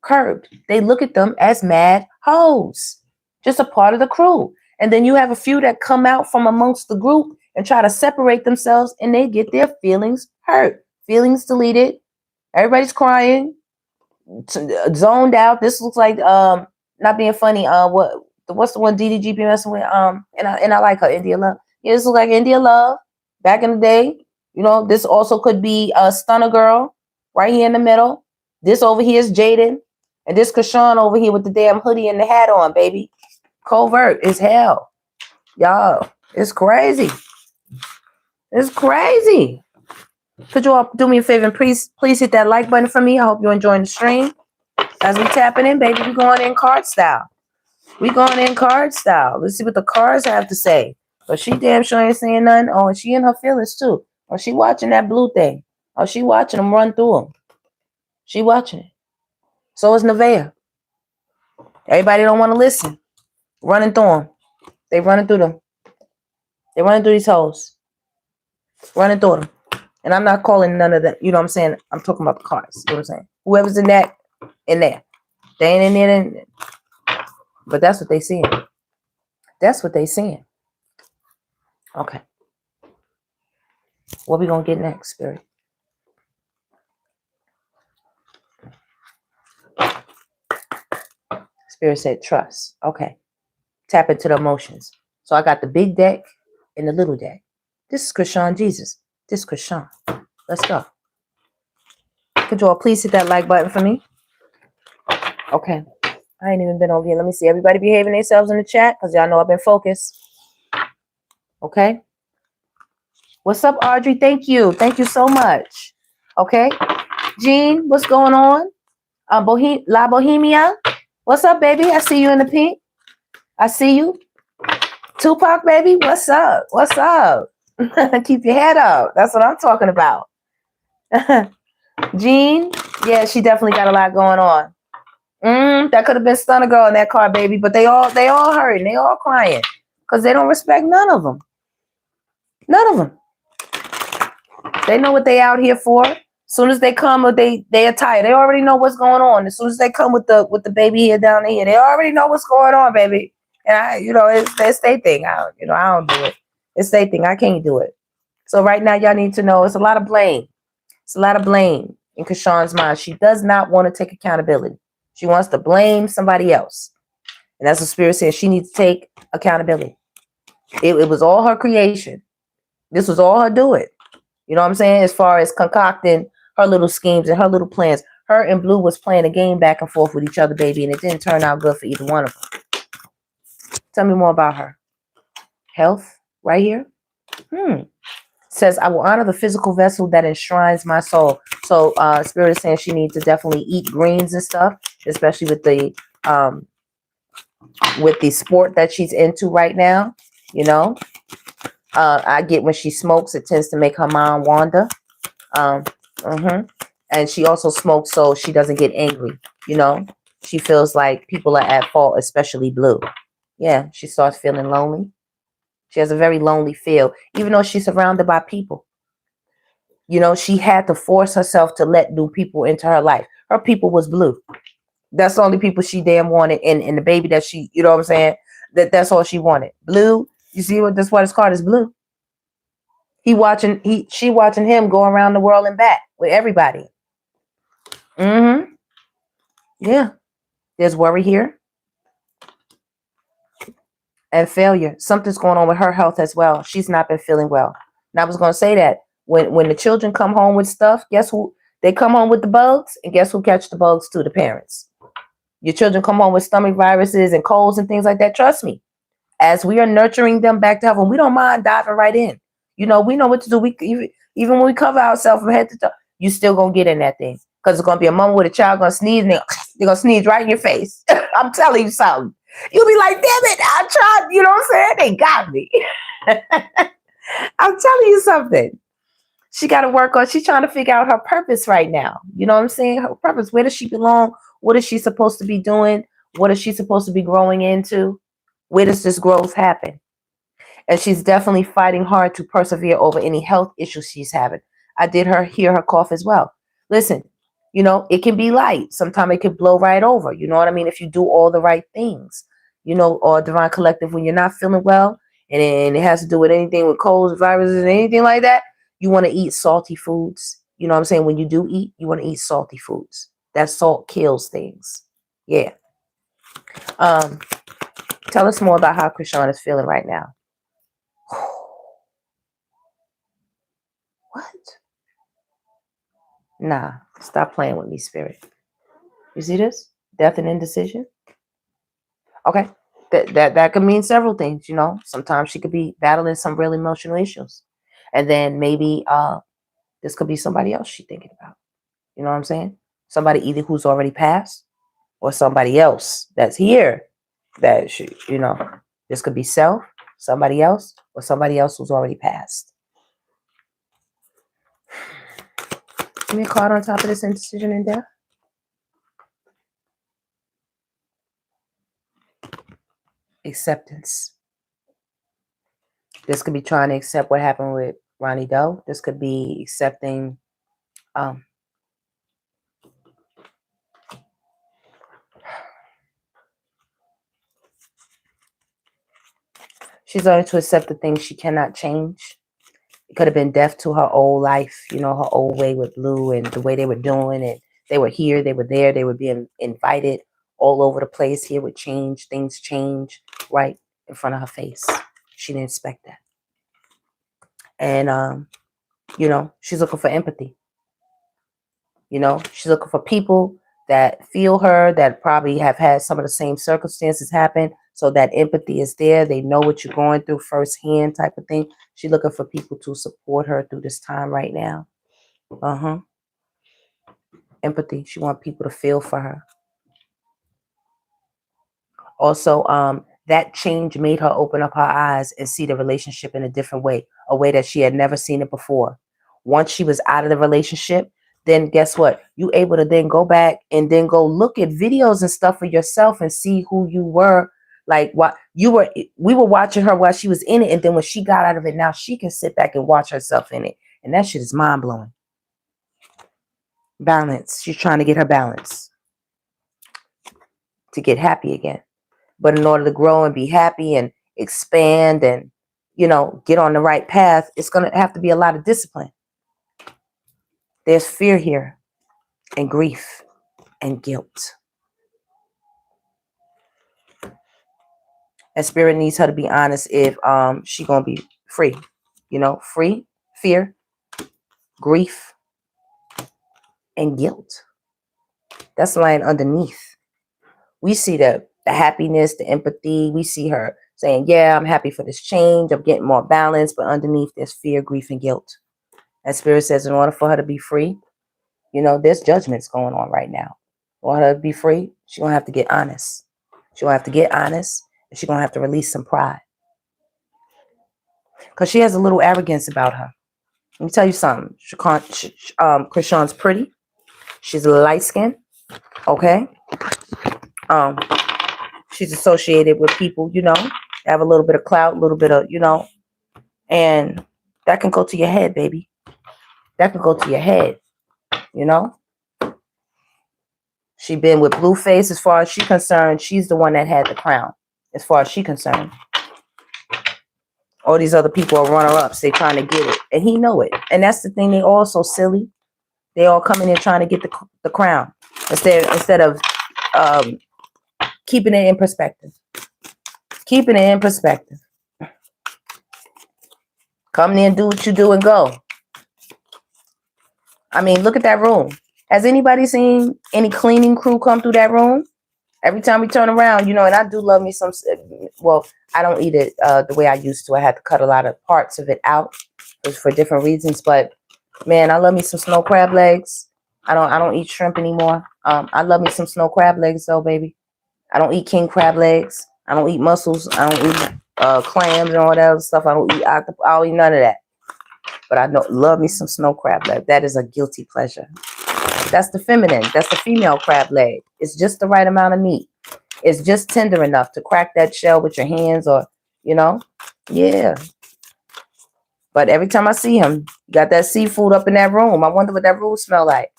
curbed. They look at them as mad hoes. Just a part of the crew. And then you have a few that come out from amongst the group and try to separate themselves, and they get their feelings hurt. Feelings deleted. Everybody's crying. Zoned out. This looks like not being funny. What's the one DDG be messing with? And I like her, India Love. Yeah, this looks like India Love back in the day. You know, this also could be a Stunner Girl right here in the middle. This over here is Jaden. And this Krishan over here with the damn hoodie and the hat on, baby. Covert as hell. Y'all, it's crazy. It's crazy. Could you all do me a favor and please hit that like button for me? I hope you're enjoying the stream. As we tapping in, baby, we going in card style. We going in card style. Let's see what the cards have to say. But she damn sure ain't saying nothing. Oh, and she in her feelings too. Oh, she watching that blue thing. Oh, she watching them run through them. She watching it. So is Nevaeh. Everybody don't want to listen. Running through them. They running through them. They running through these hoes. Running through them. And I'm not calling none of that. You know what I'm saying? I'm talking about the cards. You know what I'm saying? Whoever's in that, in there. They ain't in there. But that's what they seeing. That's what they seeing. Okay. What we gonna get next, Spirit? Spirit said trust. Okay. Tap into the emotions. So I got the big deck and the little deck. This is Krishan Jesus. This is Krishan. Let's go. Could you all please hit that like button for me? Okay. I ain't even been over here. Let me see. Everybody behaving themselves in the chat because y'all know I've been focused. Okay. What's up, Audrey? Thank you. Thank you so much. Okay. Jean, what's going on? La Bohemia. What's up, baby? I see you in the pink. I see you. Tupac, baby. What's up? What's up? Keep your head up. That's what I'm talking about. Jean. Yeah, she definitely got a lot going on. That could have been Stunner Girl in that car, baby. But they all hurting. They all crying. Because they don't respect none of them. None of them. They know what they out here for. As soon as they come, or they attire, they already know what's going on. As soon as they come with the baby here down here, they already know what's going on, baby. And it's their thing. I don't do it. It's their thing. I can't do it. So right now, y'all need to know it's a lot of blame. It's a lot of blame in Krishan's mind. She does not want to take accountability. She wants to blame somebody else. And that's what Spirit says. She needs to take accountability. It was all her creation. This was all her doing. You know what I'm saying? As far as concocting her little schemes and her little plans. Her and Blue was playing a game back and forth with each other, baby, and it didn't turn out good for either one of them. Tell me more about her. Health, right here. Says, I will honor the physical vessel that enshrines my soul. So Spirit is saying she needs to definitely eat greens and stuff, especially with the sport that she's into right now. You know, I get when she smokes, it tends to make her mind wander. And she also smokes so she doesn't get angry. You know, she feels like people are at fault, especially Blue. Yeah, she starts feeling lonely. She has a very lonely feel, even though she's surrounded by people. You know, she had to force herself to let new people into her life. Her people was Blue. That's the only people she damn wanted. And the baby that she, you know what I'm saying? That's all she wanted. Blue. You see what this what it's called is Blue. She watching him go around the world and back with everybody. Yeah. There's worry here. And failure. Something's going on with her health as well. She's not been feeling well. And I was going to say that when the children come home with stuff, guess who? They come home with the bugs, and guess who catch the bugs too? The parents. Your children come home with stomach viruses and colds and things like that. Trust me. As we are nurturing them back to health, and we don't mind diving right in. You know, we know what to do. We even when we cover ourselves from head to toe, you still gonna get in that thing. Because it's gonna be a moment where the child gonna sneeze and they're gonna sneeze right in your face. I'm telling you something. You'll be like, damn it, I tried, you know what I'm saying? They got me. I'm telling you something. She got to work on, she's trying to figure out her purpose right now. You know what I'm saying? Her purpose. Where does she belong? What is she supposed to be doing? What is she supposed to be growing into? Where does this growth happen? And she's definitely fighting hard to persevere over any health issues she's having. I did hear her cough as well. Listen, you know, it can be light. Sometimes it can blow right over. You know what I mean? If you do all the right things, you know, or Divine Collective, when you're not feeling well, and it has to do with anything with colds, viruses, and anything like that, you want to eat salty foods. You know what I'm saying? When you do eat, you want to eat salty foods. That salt kills things. Yeah. Tell us more about how Krishan is feeling right now. What? Nah, stop playing with me, Spirit. You see this? Death and indecision. Okay. That could mean several things, you know. Sometimes she could be battling some real emotional issues. And then maybe this could be somebody else she's thinking about. You know what I'm saying? Somebody either who's already passed or somebody else that's here that she, you know, this could be self, somebody else, or somebody else who's already passed. Give me a card on top of this indecision and death. Acceptance. This could be trying to accept what happened with Ronnie Doe. This could be accepting she's learning to accept the things she cannot change. It could have been death to her old life, you know, her old way with Blue and the way they were doing it. They were here, they were there, they were being invited all over the place. Here would change, things change right in front of her face. She didn't expect that. And, you know, she's looking for empathy. You know, she's looking for people that feel her, that probably have had some of the same circumstances happen. So that empathy is there. They know what you're going through firsthand type of thing. She's looking for people to support her through this time right now. Empathy. She wants people to feel for her. Also, that change made her open up her eyes and see the relationship in a different way, a way that she had never seen it before. Once she was out of the relationship, then guess what? You able to then go back and then go look at videos and stuff for yourself and see who you were. Like what you were, we were watching her while she was in it. And then when she got out of it, now she can sit back and watch herself in it. And that shit is mind blowing. Balance. She's trying to get her balance to get happy again. But in order to grow and be happy and expand and, you know, get on the right path, it's going to have to be a lot of discipline. There's fear here and grief and guilt. And Spirit needs her to be honest if she's going to be free. You know, free, fear, grief, and guilt. That's lying underneath. We see the happiness, the empathy. We see her saying, yeah, I'm happy for this change. I'm getting more balance. But underneath, there's fear, grief, and guilt. And Spirit says in order for her to be free, you know, there's judgments going on right now. In order for her to be free, she's going to have to get honest. She's going to have to get honest. And she's going to have to release some pride. Because she has a little arrogance about her. Let me tell you something. CHRISEAN's pretty. She's light skinned. Okay. She's associated with people, you know, have a little bit of clout, a little bit of, you know, and that can go to your head, baby. That can go to your head, you know. She been with Blueface. As far as she's concerned, she's the one that had the crown. As far as she's concerned. All these other people are runner-ups. They trying to get it. And he know it. And that's the thing. They all so silly. They all come in here trying to get the crown. Instead of keeping it in perspective. Keeping it in perspective. Come in, do what you do, and go. I mean, look at that room. Has anybody seen any cleaning crew come through that room? Every time we turn around, you know, and I do love me some, well, I don't eat it the way I used to. I had to cut a lot of parts of it out for different reasons. But, man, I love me some snow crab legs. I don't eat shrimp anymore. I love me some snow crab legs, though, baby. I don't eat king crab legs. I don't eat mussels. I don't eat clams and all that other stuff. I don't eat octopus. I don't eat none of that. But I love me some snow crab leg. That is a guilty pleasure. That's the feminine. That's the female crab leg. It's just the right amount of meat. It's just tender enough to crack that shell with your hands or, you know. Yeah. But every time I see him, got that seafood up in that room. I wonder what that room smell like.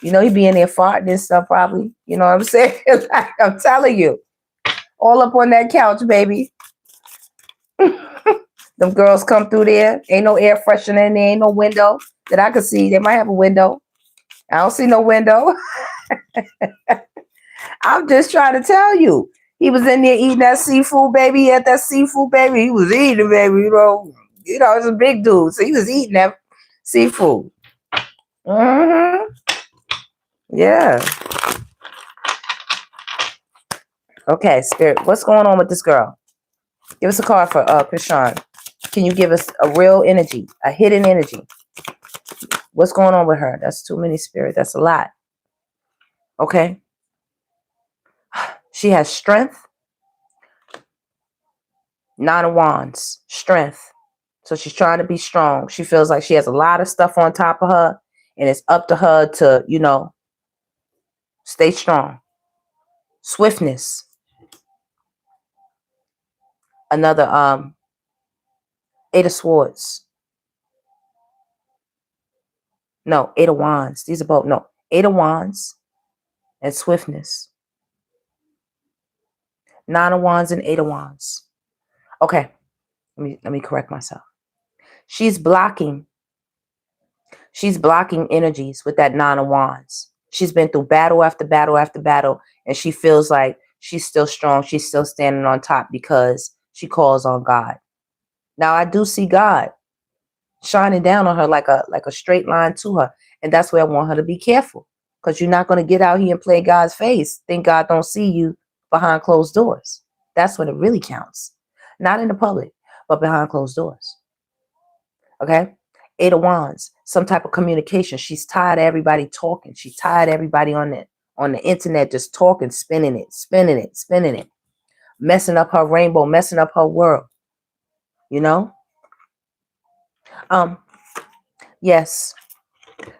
You know, he be in there farting and stuff probably. You know what I'm saying? Like, I'm telling you. All up on that couch, baby. Them girls come through there. Ain't no air freshener in there. Ain't no window that I can see. They might have a window. I don't see no window. I'm just trying to tell you. He was in there eating that seafood, baby. He had that seafood, baby. He was eating, baby. You know, he's a big dude. So he was eating that Seafood. Yeah. Okay, Spirit. What's going on with this girl? Give us a card for CHRISEAN. Can you give us a real energy, a hidden energy? What's going on with her? That's too many, Spirit. That's a lot. Okay. She has strength. Nine of Wands. Strength. So she's trying to be strong. She feels like she has a lot of stuff on top of her. And it's up to her to, you know, stay strong. Swiftness. Another Eight of Swords. No, Eight of Wands. These are both. No, Eight of Wands and swiftness. Nine of Wands and Eight of Wands. Okay. Let me correct myself. She's blocking energies with that Nine of Wands. She's been through battle after battle after battle, and she feels like she's still strong. She's still standing on top because she calls on God. Now, I do see God shining down on her like a straight line to her, and that's where I want her to be careful, because you're not going to get out here and play God's face. Think God don't see you behind closed doors. That's when it really counts. Not in the public, but behind closed doors. Okay? Eight of Wands, some type of communication. She's tired of everybody talking. She's tired of everybody on the internet just talking, spinning it, messing up her rainbow, messing up her world. You know? Yes,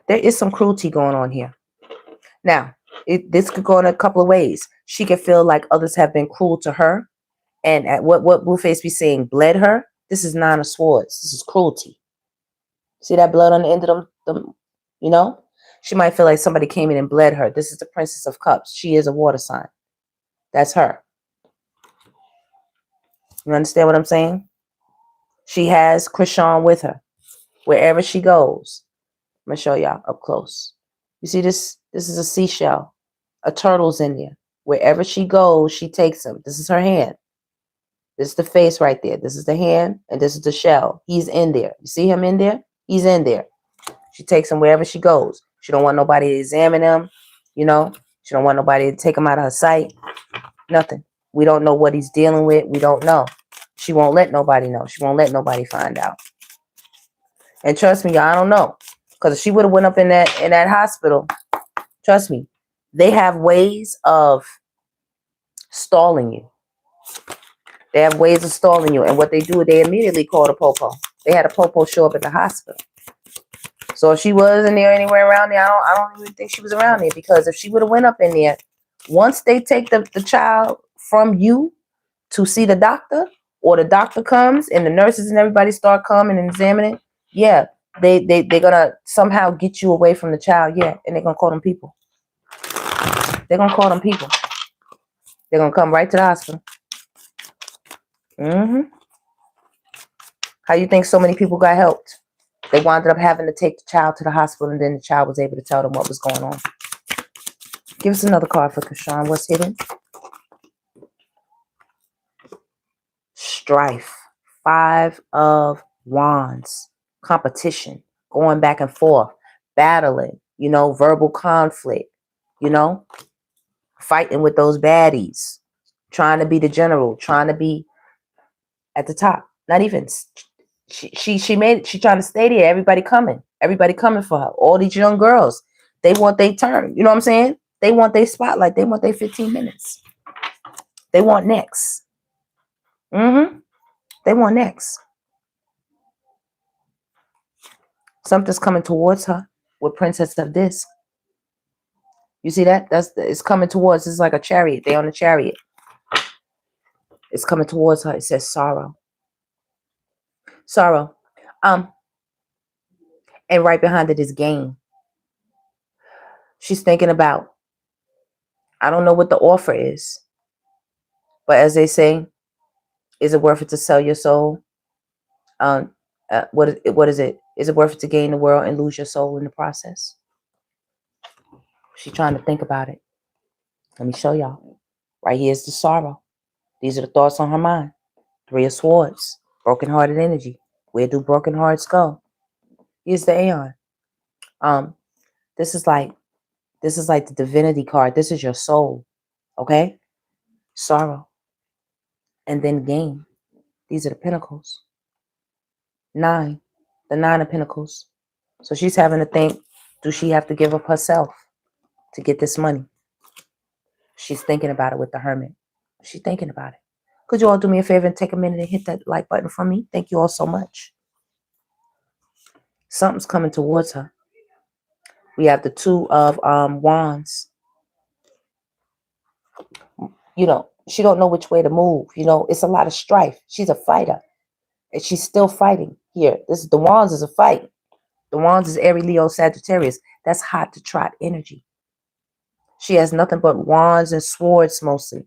there is some cruelty going on here. Now, this could go in a couple of ways. She could feel like others have been cruel to her, and at what Blueface be saying, bled her. This is Nine of Swords. This is cruelty. See that blood on the end of them, you know? She might feel like somebody came in and bled her. This is the Princess of Cups. She is a water sign. That's her. You understand what I'm saying? She has CHRISEAN with her. Wherever she goes. I'm going to show y'all up close. You see this? This is a seashell. A turtle's in there. Wherever she goes, she takes him. This is her hand. This is the face right there. This is the hand, and this is the shell. He's in there. You see him in there? He's in there. She takes him wherever she goes. She don't want nobody to examine him. You know? She don't want nobody to take him out of her sight. Nothing. We don't know what he's dealing with. We don't know. She won't let nobody know. She won't let nobody find out. And trust me, y'all, I don't know. Because if she would have went up in that hospital, trust me, they have ways of stalling you. They have ways of stalling you. And what they do, they immediately call the popo. They had a popo show up at the hospital. So if she wasn't there anywhere around there, I don't even think she was around there. Because if she would have went up in there, once they take the child from you to see the doctor, or the doctor comes and the nurses and everybody start coming and examining, yeah, they're gonna somehow get you away from the child, yeah, and they're gonna call them people. They're gonna call them people. They're gonna come right to the hospital. How you think so many people got helped? They wound up having to take the child to the hospital, and then the child was able to tell them what was going on. Give us another card for CHRISEAN. What's hidden? Strife. Five of Wands. Competition. Going back and forth. Battling. You know, verbal conflict. You know? Fighting with those baddies. Trying to be the general. Trying to be at the top. Not even. She trying to stay there. Everybody coming for her. All these young girls, they want their turn. You know what I'm saying? They want their spotlight. They want their 15 minutes. They want next. They want next. Something's coming towards her with Princess of Disc. You see that? It's coming towards. It's like a chariot. They on a chariot. It's coming towards her. It says sorrow. Sorrow. And right behind it is gain. She's thinking about, I don't know what the offer is, but as they say, is it worth it to sell your soul? What is it? Is it worth it to gain the world and lose your soul in the process? She's trying to think about it. Let me show y'all. Right here is the sorrow. These are the thoughts on her mind. Three of Swords. Broken-hearted energy. Where do broken hearts go? Here's the Aeon. This is like the divinity card. This is your soul. Okay? Sorrow. And then gain. These are the pentacles. 9. The 9 of pentacles. So she's having to think, do she have to give up herself to get this money? She's thinking about it with the Hermit. She's thinking about it. Could you all do me a favor and take a minute and hit that like button for me? Thank you all so much. Something's coming towards her. We have the 2 of wands. You know, she don't know which way to move. You know, it's a lot of strife. She's a fighter. And she's still fighting here. The wands is a fight. The wands is Aries, Leo, Sagittarius. That's hot to trot energy. She has nothing but wands and swords mostly.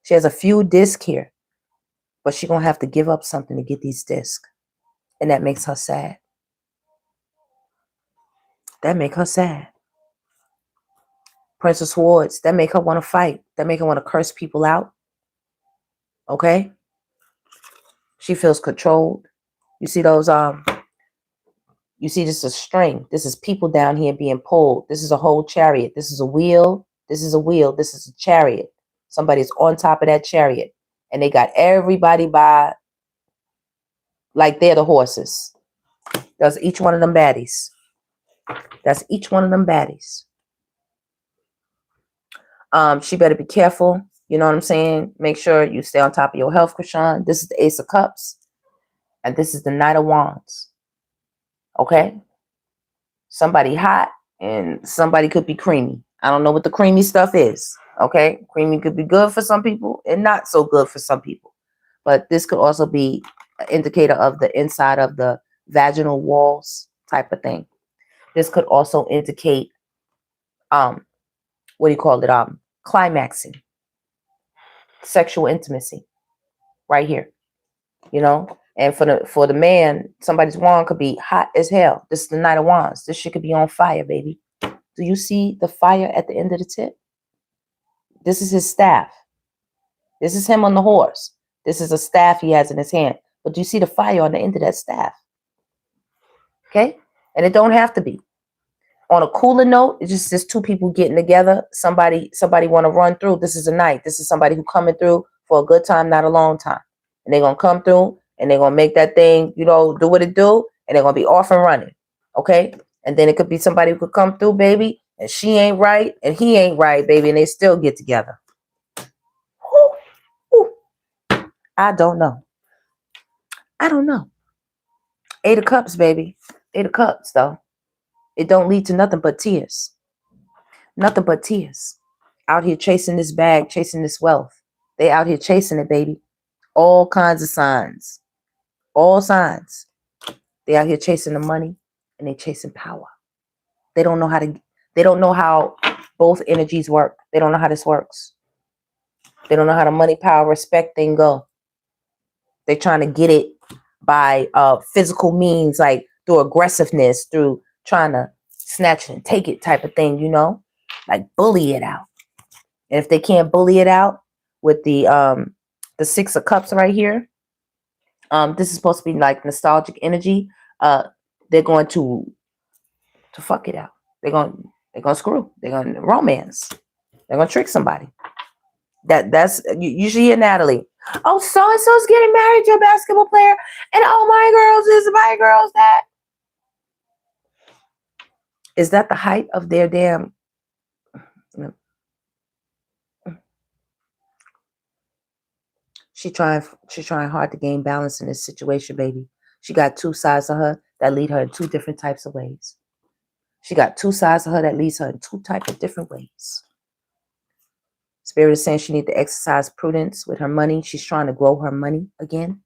She has a few discs here. But she's going to have to give up something to get these discs. And that makes her sad. That make her sad. Prince of Swords. That make her want to fight. That make her want to curse people out. Okay? She feels controlled. You see those, you see this is a string. This is people down here being pulled. This is a whole chariot. This is a wheel. This is a wheel. This is a chariot. Somebody's on top of that chariot. And they got everybody by, like they're the horses. That's each one of them baddies. That's each one of them baddies. She better be careful. You know what I'm saying? Make sure you stay on top of your health, CHRISEAN. This is the Ace of Cups. And this is the Knight of Wands. Okay? Somebody hot and somebody could be creamy. I don't know what the creamy stuff is. Okay? Creamy could be good for some people and not so good for some people. But this could also be an indicator of the inside of the vaginal walls type of thing. This could also indicate, what do you call it? Climaxing. Sexual intimacy. Right here. You know? And for the man, somebody's wand could be hot as hell. This is the Knight of Wands. This shit could be on fire, baby. Do you see the fire at the end of the tip? This is his staff. This is him on the horse. This is a staff he has in his hand. But do you see the fire on the end of that staff? Okay? And it don't have to be. On a cooler note, it's just 2 people getting together. Somebody want to run through. This is a night. This is somebody who coming through for a good time, not a long time. And they're going to come through and they're going to make that thing, you know, do what it do. And they're going to be off and running. Okay? And then it could be somebody who could come through, baby. And she ain't right and he ain't right, baby. And they still get together. Ooh, ooh. I don't know. I don't know. 8 of Cups, baby. 8 of Cups, though. It don't lead to nothing but tears. Nothing but tears. Out here chasing this bag, chasing this wealth. They out here chasing it, baby. All kinds of signs. All signs. They out here chasing the money and they chasing power. They don't know how both energies work. They don't know how this works. They don't know how the money, power, respect thing go. They're trying to get it by physical means, like through aggressiveness, through trying to snatch it and take it type of thing, you know, like bully it out. And if they can't bully it out with the 6 of Cups right here, this is supposed to be like nostalgic energy. They're going to fuck it out. They're gonna screw. They're gonna romance. They're gonna trick somebody. That's you should hear Natalie. Oh, so and so's getting married to a basketball player, and oh, my girls is my girls that. Is that the height of their damn? She's trying hard to gain balance in this situation, baby. She got 2 sides of her that lead her in 2 different types of ways. She got 2 sides of her that leads her in 2 types of different ways. Spirit is saying she needs to exercise prudence with her money. She's trying to grow her money again.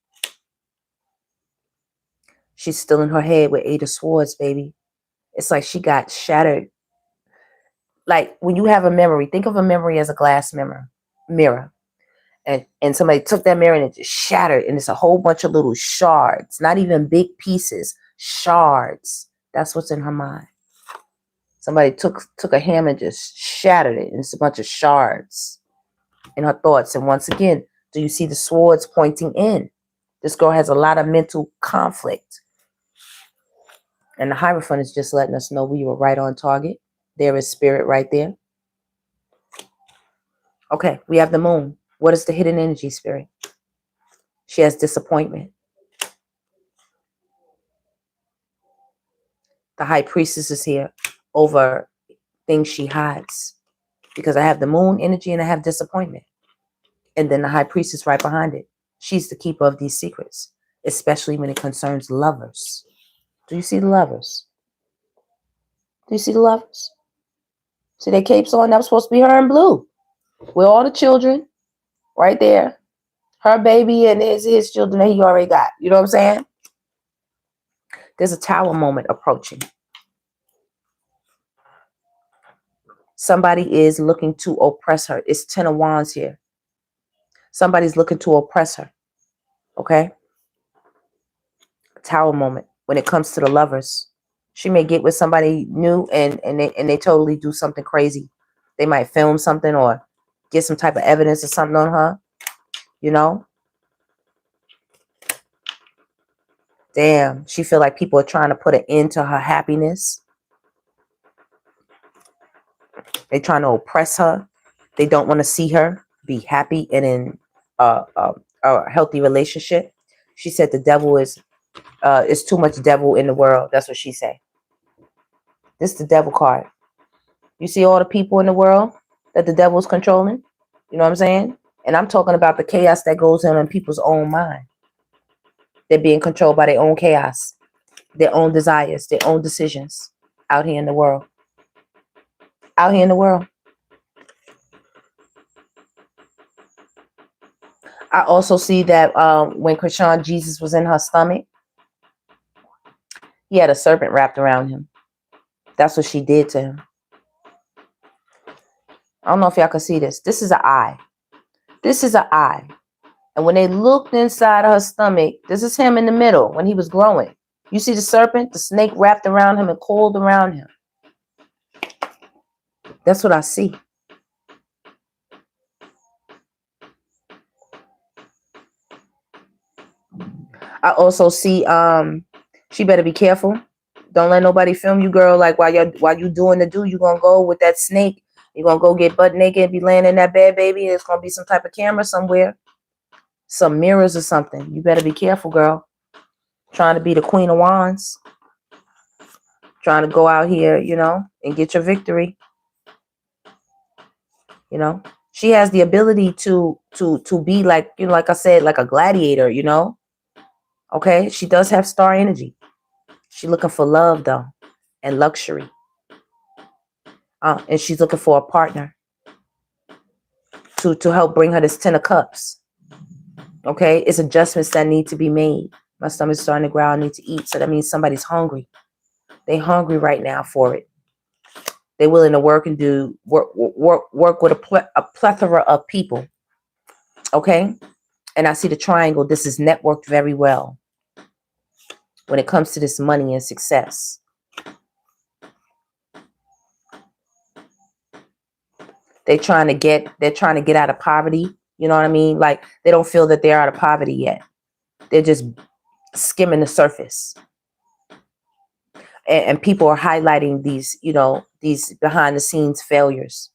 She's still in her head with 8 of Swords, baby. It's like she got shattered. Like when you have a memory, think of a memory as a glass mirror. And somebody took that mirror and it just shattered. And it's a whole bunch of little shards. Not even big pieces. Shards. That's what's in her mind. Somebody took a hammer and just shattered it. And it's a bunch of shards in her thoughts. And once again, do you see the swords pointing in? This girl has a lot of mental conflict. And the Hierophant is just letting us know we were right on target. There is spirit right there. Okay, we have the Moon. What is the hidden energy, spirit? She has disappointment. The High Priestess is here over things she hides. Because I have the Moon energy and I have disappointment. And then the High Priestess right behind it. She's the keeper of these secrets, especially when it concerns lovers. Do you see the lovers? Do you see the lovers? See their capes on? That was supposed to be her in blue. With all the children right there. Her baby and his children that he already got. You know what I'm saying? There's a Tower moment approaching. Somebody is looking to oppress her. It's 10 of Wands here. Somebody's looking to oppress her. Okay? Tower moment. When it comes to the lovers, she may get with somebody new and they totally do something crazy. They might film something or get some type of evidence or something on her. You know? Damn. She feel like people are trying to put an end to her happiness. They're trying to oppress her. They don't want to see her be happy and in a healthy relationship. She said the devil is too much devil in the world. That's what she said. This is the devil card. You see all the people in the world that the devil is controlling? You know what I'm saying? And I'm talking about the chaos that goes on in people's own mind. They're being controlled by their own chaos, their own desires, their own decisions out here in the world. Out here in the world. I also see that when CHRISEAN Jesus was in her stomach, he had a serpent wrapped around him. That's what she did to him. I don't know if y'all can see this. This is an eye. This is an eye. And when they looked inside her stomach, this is him in the middle when he was growing. You see the serpent, the snake wrapped around him and coiled around him. That's what I see. I also see she better be careful. Don't let nobody film you, girl. Like while you doing the do, you gonna go with that snake. You're gonna go get butt naked and be laying in that bed, baby. It's gonna be some type of camera somewhere. Some mirrors or something. You better be careful, girl. Trying to be the Queen of Wands. Trying to go out here, you know, and get your victory. You know, she has the ability to be like, you know, like I said, like a gladiator, you know. Okay, she does have star energy. She's looking for love though, and luxury. And she's looking for a partner to help bring her this 10 of Cups. Okay, it's adjustments that need to be made. My stomach's starting to growl. I need to eat. So that means somebody's hungry. They're hungry right now for it. They're willing to work and do work with a plethora of people. Okay, and I see the triangle. This is networked very well when it comes to this money and success. They're trying to get out of poverty. You know what I mean? Like they don't feel that they're out of poverty yet. They're just skimming the surface. And people are highlighting these, you know, these behind the scenes failures.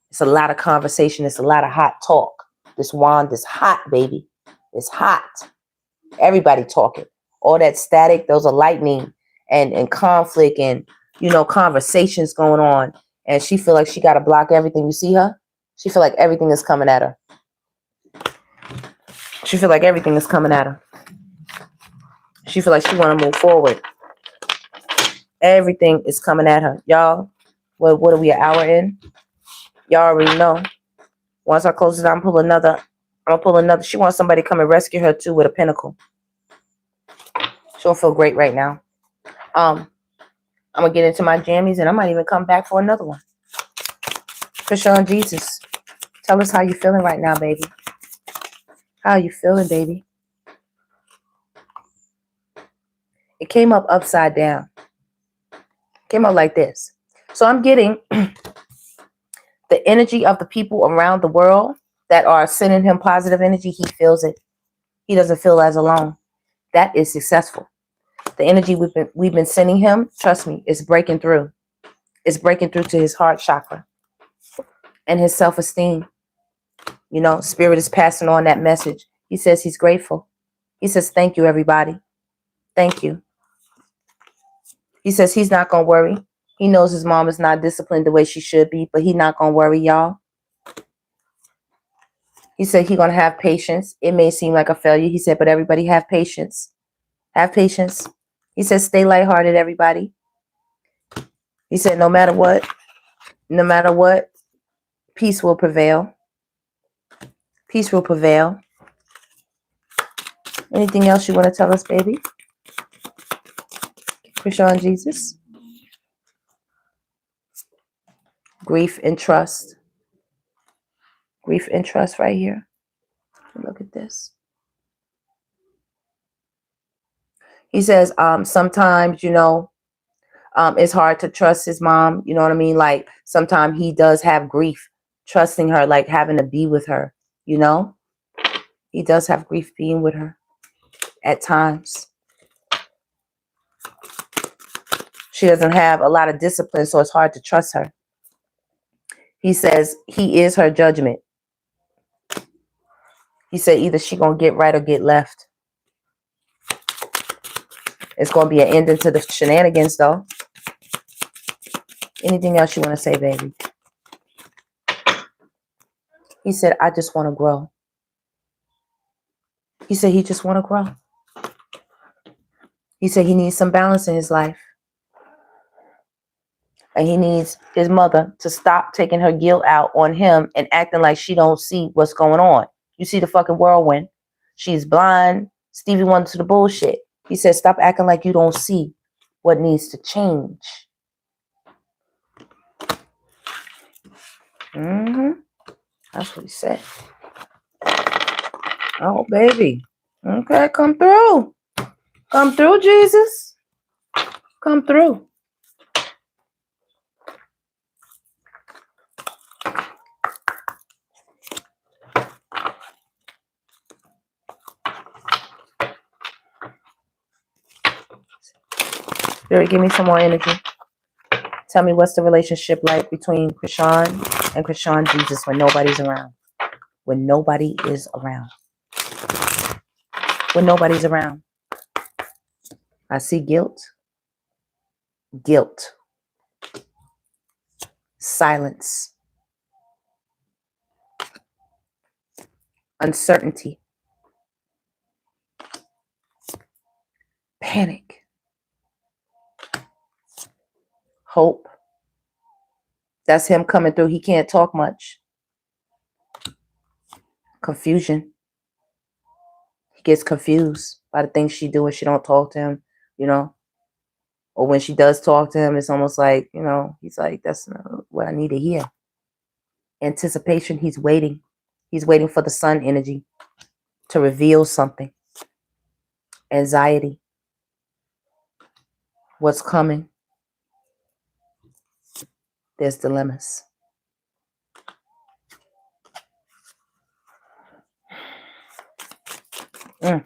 It's a lot of conversation. It's a lot of hot talk. This wand is hot, baby. It's hot. Everybody talking. All that static, those are lightning and conflict and, you know, conversations going on. And she feel like she got to block everything. You see her? She feel like everything is coming at her. She feel like everything is coming at her. She feel like she want to move forward. Everything is coming at her. Y'all, what are we, an hour in? Y'all already know. Once I close it out, I'm going to pull another. She wants somebody to come and rescue her too with a pentacle. She'll feel great right now. I'm going to get into my jammies and I might even come back for another one. CHRISEAN Jesus, tell us how you feeling right now, baby. How you feeling, baby? It came up upside down. Came out like this. So I'm getting the energy of the people around the world that are sending him positive energy. He feels it. He doesn't feel as alone. That is successful. The energy we've been sending him, trust me, it's breaking through. It's breaking through to his heart chakra and his self-esteem. You know, Spirit is passing on that message. He says he's grateful. He says, thank you, everybody. Thank you. He says he's not going to worry. He knows his mom is not disciplined the way she should be, but he's not going to worry, y'all. He said he's going to have patience. It may seem like a failure. He said, but everybody have patience. Have patience. He says, stay lighthearted, everybody. He said, no matter what, peace will prevail. Peace will prevail. Anything else you want to tell us, baby? CHRISEAN Jesus. Grief and trust. Grief and trust right here. Look at this. He says, sometimes, you know, it's hard to trust his mom. You know what I mean? Like, sometimes he does have grief trusting her, like having to be with her, you know? He does have grief being with her at times. She doesn't have a lot of discipline, so it's hard to trust her. He says he is her judgment. He said either she gonna get right or get left. It's gonna be an ending to the shenanigans, though. Anything else you want to say, baby? He said, I just want to grow. He said he just want to grow. He said he needs some balance in his life. And he needs his mother to stop taking her guilt out on him and acting like she don't see what's going on. You see the fucking whirlwind. She's blind. Stevie Wonder to the bullshit. He said, stop acting like you don't see what needs to change. That's what he said. Oh, baby. Okay, come through. Come through, Jesus. Come through. Spirit, give me some more energy. Tell me what's the relationship like between CHRISEAN and CHRISEAN Jesus when nobody's around. When nobody is around. When nobody's around. I see guilt. Guilt. Silence. Uncertainty. Panic. Hope. That's him coming through. He can't talk much. Confusion. He gets confused by the things she do when she don't talk to him, you know. Or when she does talk to him, it's almost like, you know, he's like, that's not what I need to hear. Anticipation, he's waiting. He's waiting for the sun energy to reveal something. Anxiety. What's coming? There's dilemmas. All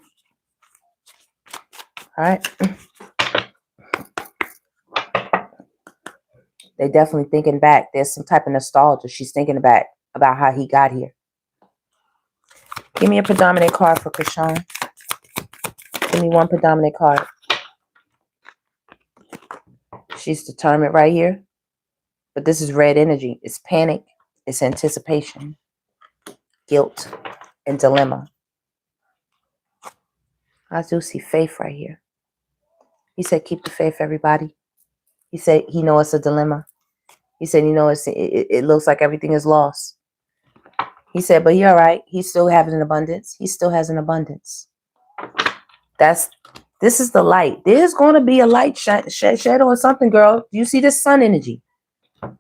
right. They definitely thinking back. There's some type of nostalgia. She's thinking back about how he got here. Give me a predominant card for CHRISEAN. Give me one predominant card. She's determined right here. But this is red energy. It's panic. It's anticipation. Guilt. And dilemma. I do see faith right here. He said, keep the faith, everybody. He said, he knows it's a dilemma. He said, you know, it looks like everything is lost. He said, but you're all right. He still has an abundance. He still has an abundance. This is the light. There's going to be a light shed on something, girl. You see this sun energy?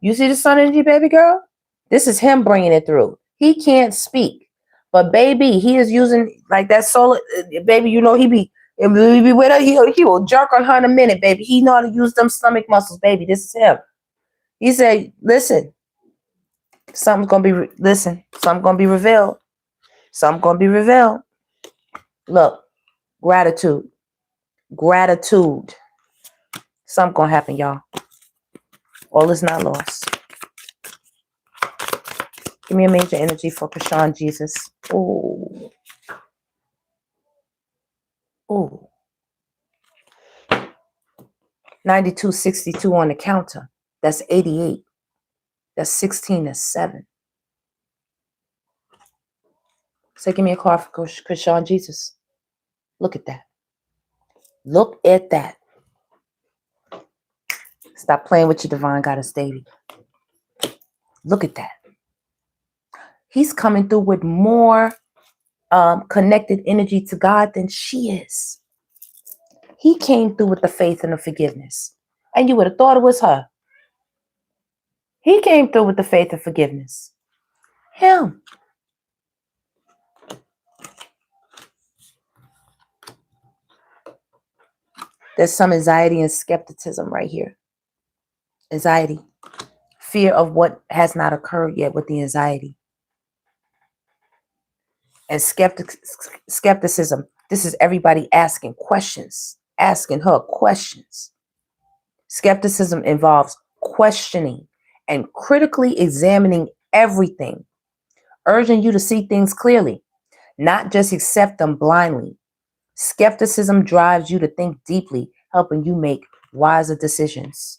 You see the sun energy, baby girl? This is him bringing it through. He can't speak. But baby, he is using like that solar, baby, you know, he be with her. He will jerk on her in a minute, baby. He know how to use them stomach muscles, baby. This is him. He said, listen, something's going to be, something's going to be revealed. Something's going to be revealed. Look, gratitude. Gratitude. Something gonna happen, y'all. All is not lost. Give me a major energy for CHRISEAN, Jesus. Oh. Oh. 9262 on the counter. That's 88. That's 16. That's 7. So give me a card for CHRISEAN, Jesus. Look at that. Look at that. Stop playing with your divine goddess, Davy. Look at that. He's coming through with more connected energy to God than she is. He came through with the faith and the forgiveness. And you would have thought it was her. He came through with the faith and forgiveness. Him. There's some anxiety and skepticism right here. Anxiety. Fear of what has not occurred yet with the anxiety. And skepticism. This is everybody asking questions. Asking her questions. Skepticism involves questioning and critically examining everything, urging you to see things clearly, not just accept them blindly. Skepticism drives you to think deeply, helping you make wiser decisions.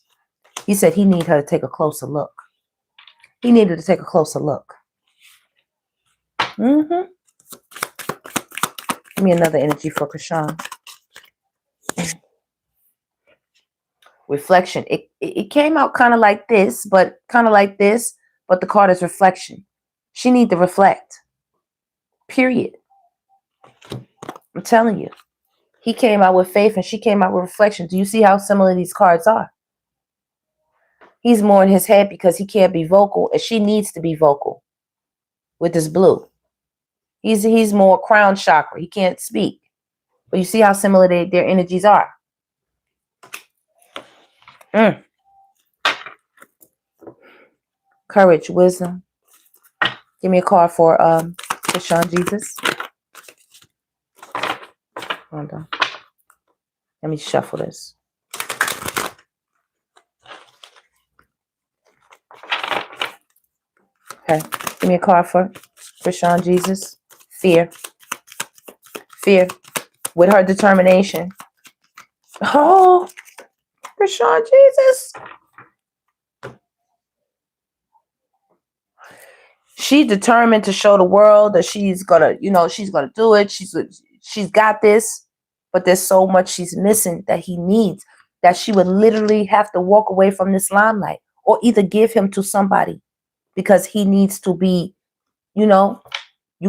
He said he needed her to take a closer look. He needed to take a closer look. Give me another energy for CHRISEAN. Reflection. It came out kind of like this, but the card is reflection. She needs to reflect. Period. I'm telling you. He came out with faith and she came out with reflection. Do you see how similar these cards are? He's more in his head because he can't be vocal, and she needs to be vocal with this blue. He's more crown chakra. He can't speak. But you see how similar their energies are. Courage, wisdom. Give me a card for CHRISEAN, Jesus. Hold on. Let me shuffle this. Okay. Give me a card for CHRISEAN, Jesus. Fear. Fear. With her determination. Oh, CHRISEAN, Jesus. She's determined to show the world that she's gonna do it. She's got this, but there's so much she's missing that he needs, that she would literally have to walk away from this limelight or either give him to somebody, because he needs to be, you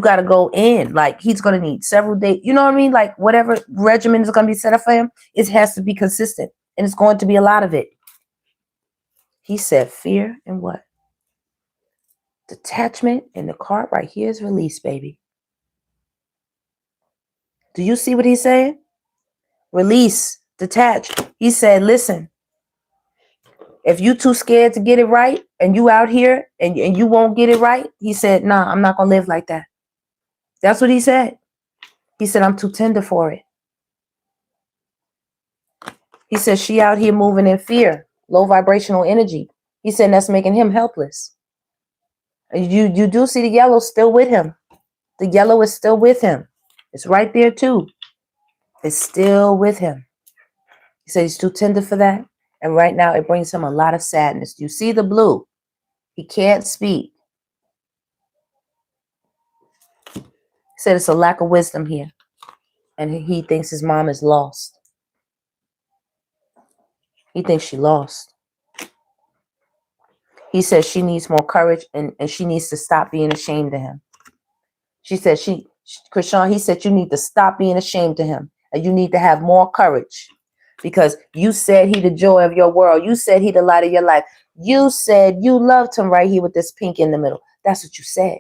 got to go in. Like, he's going to need several days. You know what I mean? Like, whatever regimen is going to be set up for him, it has to be consistent. And it's going to be a lot of it. He said fear and what? Detachment. And the card right here is release, baby. Do you see what he's saying? Release. Detach. He said, listen, if you too scared to get it right and you out here and you won't get it right, he said, nah, I'm not going to live like that. That's what he said. He said, I'm too tender for it. He said, she out here moving in fear, low vibrational energy. He said, that's making him helpless. You do see the yellow still with him. The yellow is still with him. It's right there too. It's still with him. He said he's too tender for that. And right now it brings him a lot of sadness. You see the blue. He can't speak. He said it's a lack of wisdom here. And he thinks his mom is lost. He thinks she lost. He says she needs more courage and she needs to stop being ashamed of him. She said, CHRISEAN, he said you need to stop being ashamed of him. And you need to have more courage. Because you said he the joy of your world. You said he the light of your life. You said you loved him right here with this pink in the middle. That's what you said.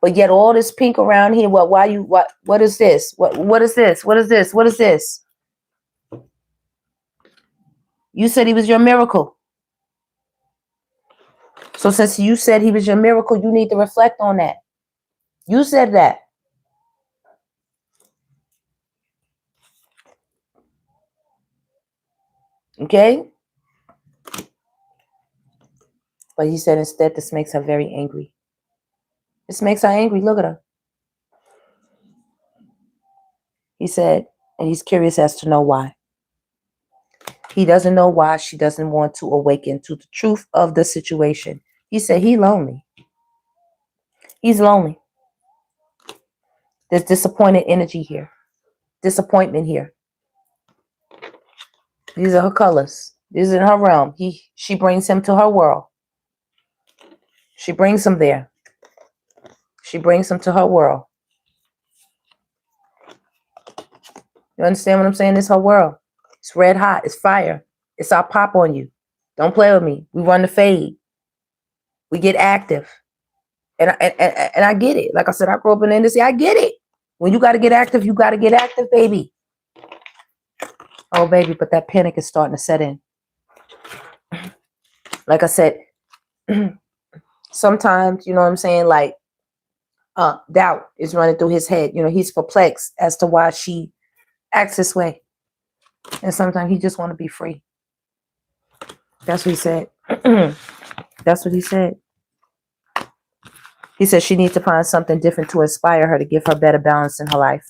But yet all this pink around here, what is this? What is this? What is this? What is this? You said he was your miracle. So since you said he was your miracle, you need to reflect on that. You said that. Okay? But he said instead this makes her very angry. This makes her angry. Look at her. He said, and he's curious as to know why. He doesn't know why she doesn't want to awaken to the truth of the situation. He said he's lonely. He's lonely. There's disappointed energy here. Disappointment here. These are her colors. This is in her realm. She brings him to her world. She brings him there. She brings him to her world. You understand what I'm saying? It's her world. It's red hot. It's fire. It's our pop on you. Don't play with me. We run the fade. We get active. And I get it. Like I said, I grew up in the industry. I get it. When you got to get active, you got to get active, baby. Oh, baby, but that panic is starting to set in. Like I said, sometimes, you know what I'm saying, like doubt is running through his head. You know, he's perplexed as to why she acts this way. And sometimes he just want to be free. That's what he said. That's what he said. He said she needs to find something different to inspire her to give her better balance in her life.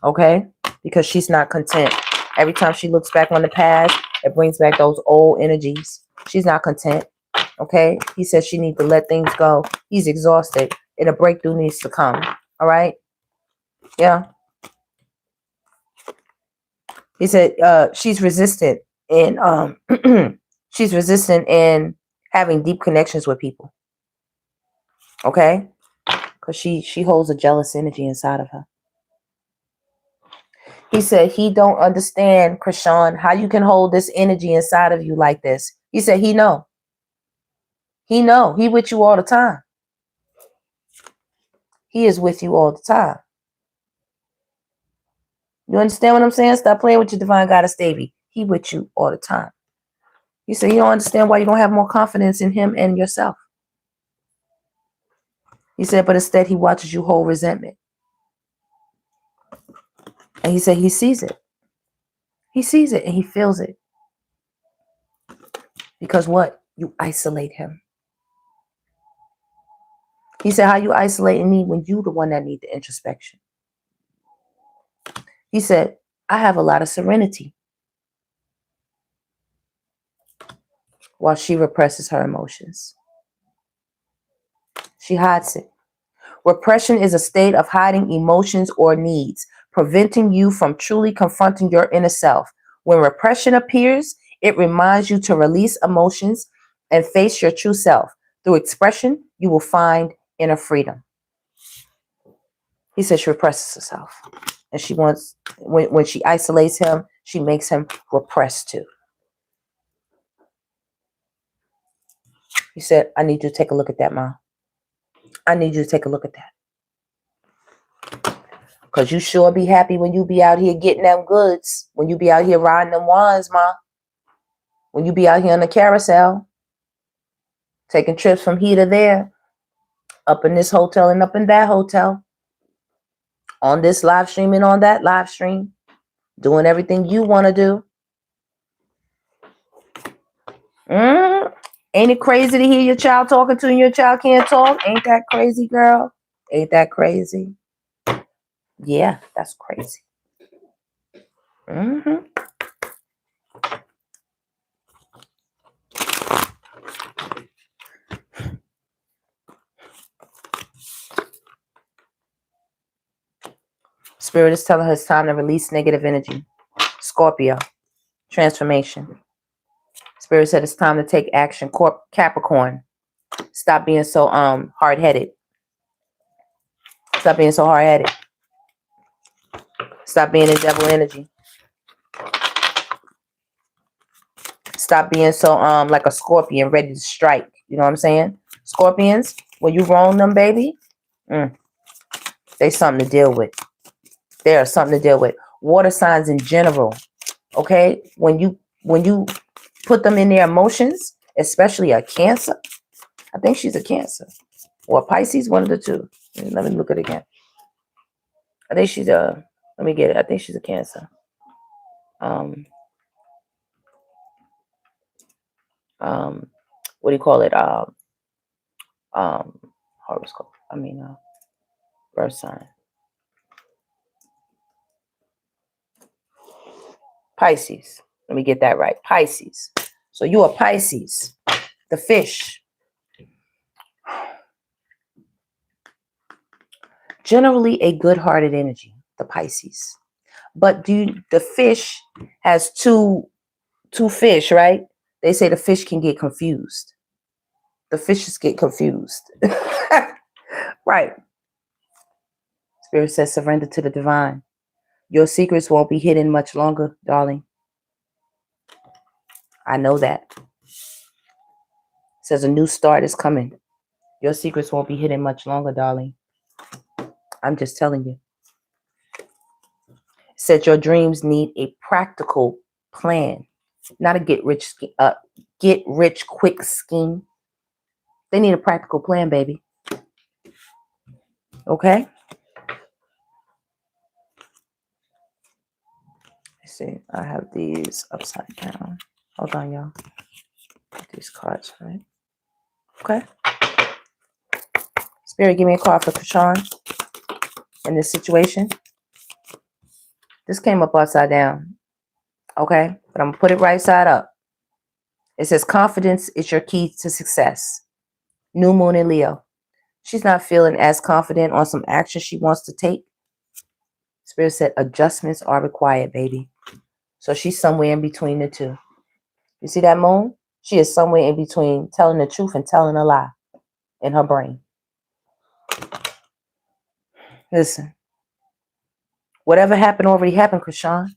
Okay? Because she's not content. Every time she looks back on the past, it brings back those old energies. She's not content. Okay? He said she needs to let things go. He's exhausted. And a breakthrough needs to come. All right? Yeah. He said she's resistant in she's resistant in having deep connections with people. Okay? Because she holds a jealous energy inside of her. He said he don't understand, Krishan, how you can hold this energy inside of you like this. He said he know. He know. He with you all the time. He is with you all the time. You understand what I'm saying? Stop playing with your divine goddess, Davy. He with you all the time. He said you don't understand why you don't have more confidence in him and yourself. He said, but instead he watches you hold resentment. And he said he sees it. He sees it and he feels it. Because what? You isolate him. He said, how you isolating me when you the one that need the introspection? He said, I have a lot of serenity. While she represses her emotions. She hides it. Repression is a state of hiding emotions or needs, preventing you from truly confronting your inner self. When repression appears, it reminds you to release emotions and face your true self. Through expression, you will find inner freedom. He said she represses herself. And she wants, when she isolates him, she makes him repressed too. He said, I need you to take a look at that, Mom. I need you to take a look at that. Because you sure be happy when you be out here getting them goods. When you be out here riding them wands, Mom. When you be out here on the carousel. Taking trips from here to there. Up in this hotel and up in that hotel. On this live stream and on that live stream. Doing everything you want to do. Ain't it crazy to hear your child talking to you and your child can't talk? Ain't that crazy, girl? Ain't that crazy? Yeah, that's crazy. Spirit is telling her it's time to release negative energy. Scorpio. Transformation. Spirit said it's time to take action. Capricorn. Stop being so hard-headed. Stop being so hard-headed. Stop being in devil energy. Stop being so like a scorpion ready to strike. You know what I'm saying? Scorpions, when you roam them, baby, they something to deal with. They are something to deal with. Water signs in general. Okay? When you put them in their emotions, especially a Cancer. I think she's a Cancer. Or a Pisces, one of the two. Let me look at it again. I think she's let me get it. I think she's a Cancer. what do you call it? Horoscope. Birth sign. Pisces. Let me get that right. Pisces. So you are Pisces, the fish. Generally a good-hearted energy, the Pisces. But the fish has two fish, right? They say the fish can get confused. The fishes get confused. Right. Spirit says surrender to the divine. Your secrets won't be hidden much longer, darling. I know that. It says a new start is coming. Your secrets won't be hidden much longer, darling. I'm just telling you. It said your dreams need a practical plan, not a get rich quick scheme. They need a practical plan, baby. Okay? Let's see. I have these upside down. Hold on, y'all. Put these cards, right? Okay. Spirit, give me a card for Krishan in this situation. This came up upside down. Okay? But I'm going to put it right side up. It says confidence is your key to success. New moon in Leo. She's not feeling as confident on some action she wants to take. Spirit said adjustments are required, baby. So she's somewhere in between the two. You see that moon? She is somewhere in between telling the truth and telling a lie in her brain. Listen. Whatever happened already happened, Krishan.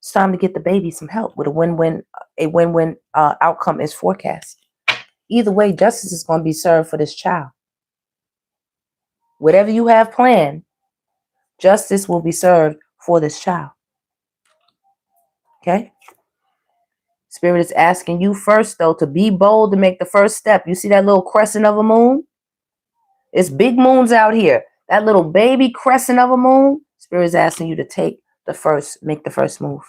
It's time to get the baby some help with a win-win outcome is forecast. Either way, justice is going to be served for this child. Whatever you have planned, justice will be served for this child. Okay? Spirit is asking you first, though, to be bold to make the first step. You see that little crescent of a moon? It's big moons out here. That little baby crescent of a moon, Spirit is asking you to make the first move.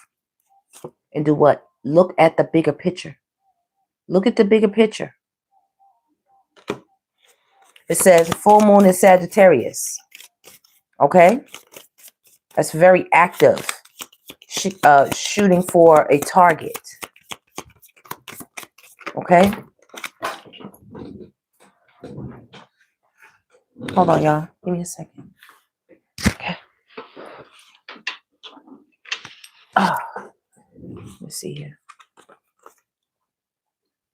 And do what? Look at the bigger picture. Look at the bigger picture. It says full moon in Sagittarius. Okay? That's very active. Shooting for a target. Okay? Hold on, y'all. Give me a second. Okay. Let's see here.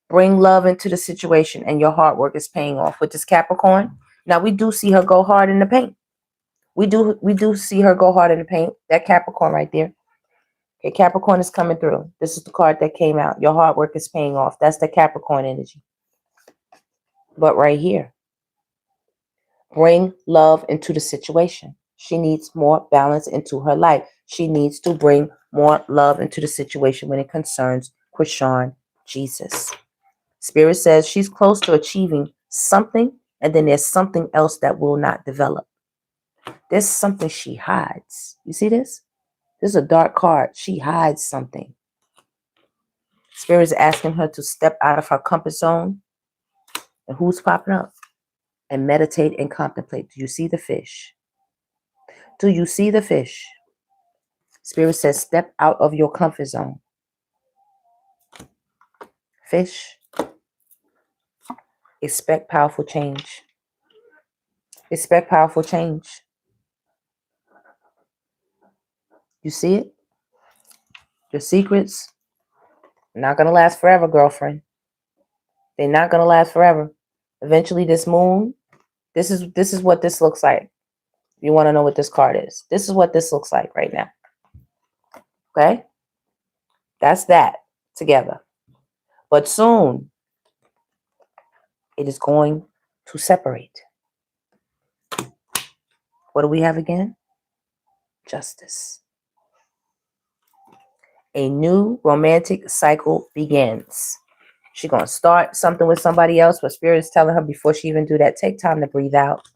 Bring love into the situation and your hard work is paying off with this Capricorn. Now, we do see her go hard in the paint. We do see her go hard in the paint. That Capricorn right there. Okay, Capricorn is coming through. This is the card that came out. Your hard work is paying off. That's the Capricorn energy. But right here, bring love into the situation. She needs more balance into her life. She needs to bring more love into the situation when it concerns Krishan Jesus. Spirit says she's close to achieving something, and then there's something else that will not develop. There's something she hides. You see this? This is a dark card. She hides something. Spirit is asking her to step out of her comfort zone. And who's popping up? And meditate and contemplate. Do you see the fish? Do you see the fish? Spirit says step out of your comfort zone. Fish. Expect powerful change. Expect powerful change. You see it? Your secrets are not going to last forever, girlfriend. They're not going to last forever. Eventually, this moon, this is what this looks like. You want to know what this card is. This is what this looks like right now. Okay? That's that together. But soon, it is going to separate. What do we have again? Justice. A new romantic cycle begins. She's going to start something with somebody else, but Spirit is telling her before she even do that, take time to breathe out.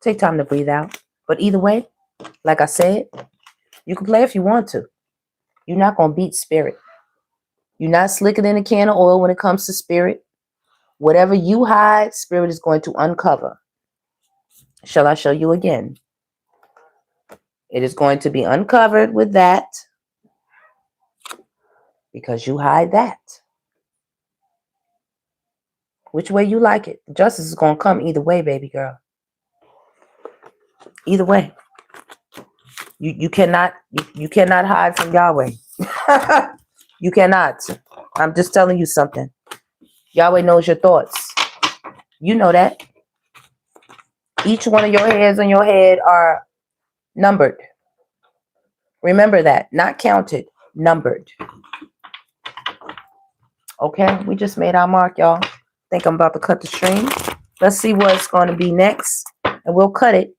Take time to breathe out. But either way, like I said, you can play if you want to. You're not going to beat Spirit. You're not slicker than a can of oil when it comes to spirit. Whatever you hide, spirit is going to uncover. Shall I show you again? It is going to be uncovered with that because you hide that. Which way you like it. Justice is going to come either way, baby girl. Either way. You cannot hide from Yahweh. You cannot. I'm just telling you something. Yahweh knows your thoughts. You know that. Each one of your hairs on your head are numbered. Remember that. Not counted. Numbered. Okay. We just made our mark, y'all. Think I'm about to cut the string. Let's see what's going to be next. And we'll cut it.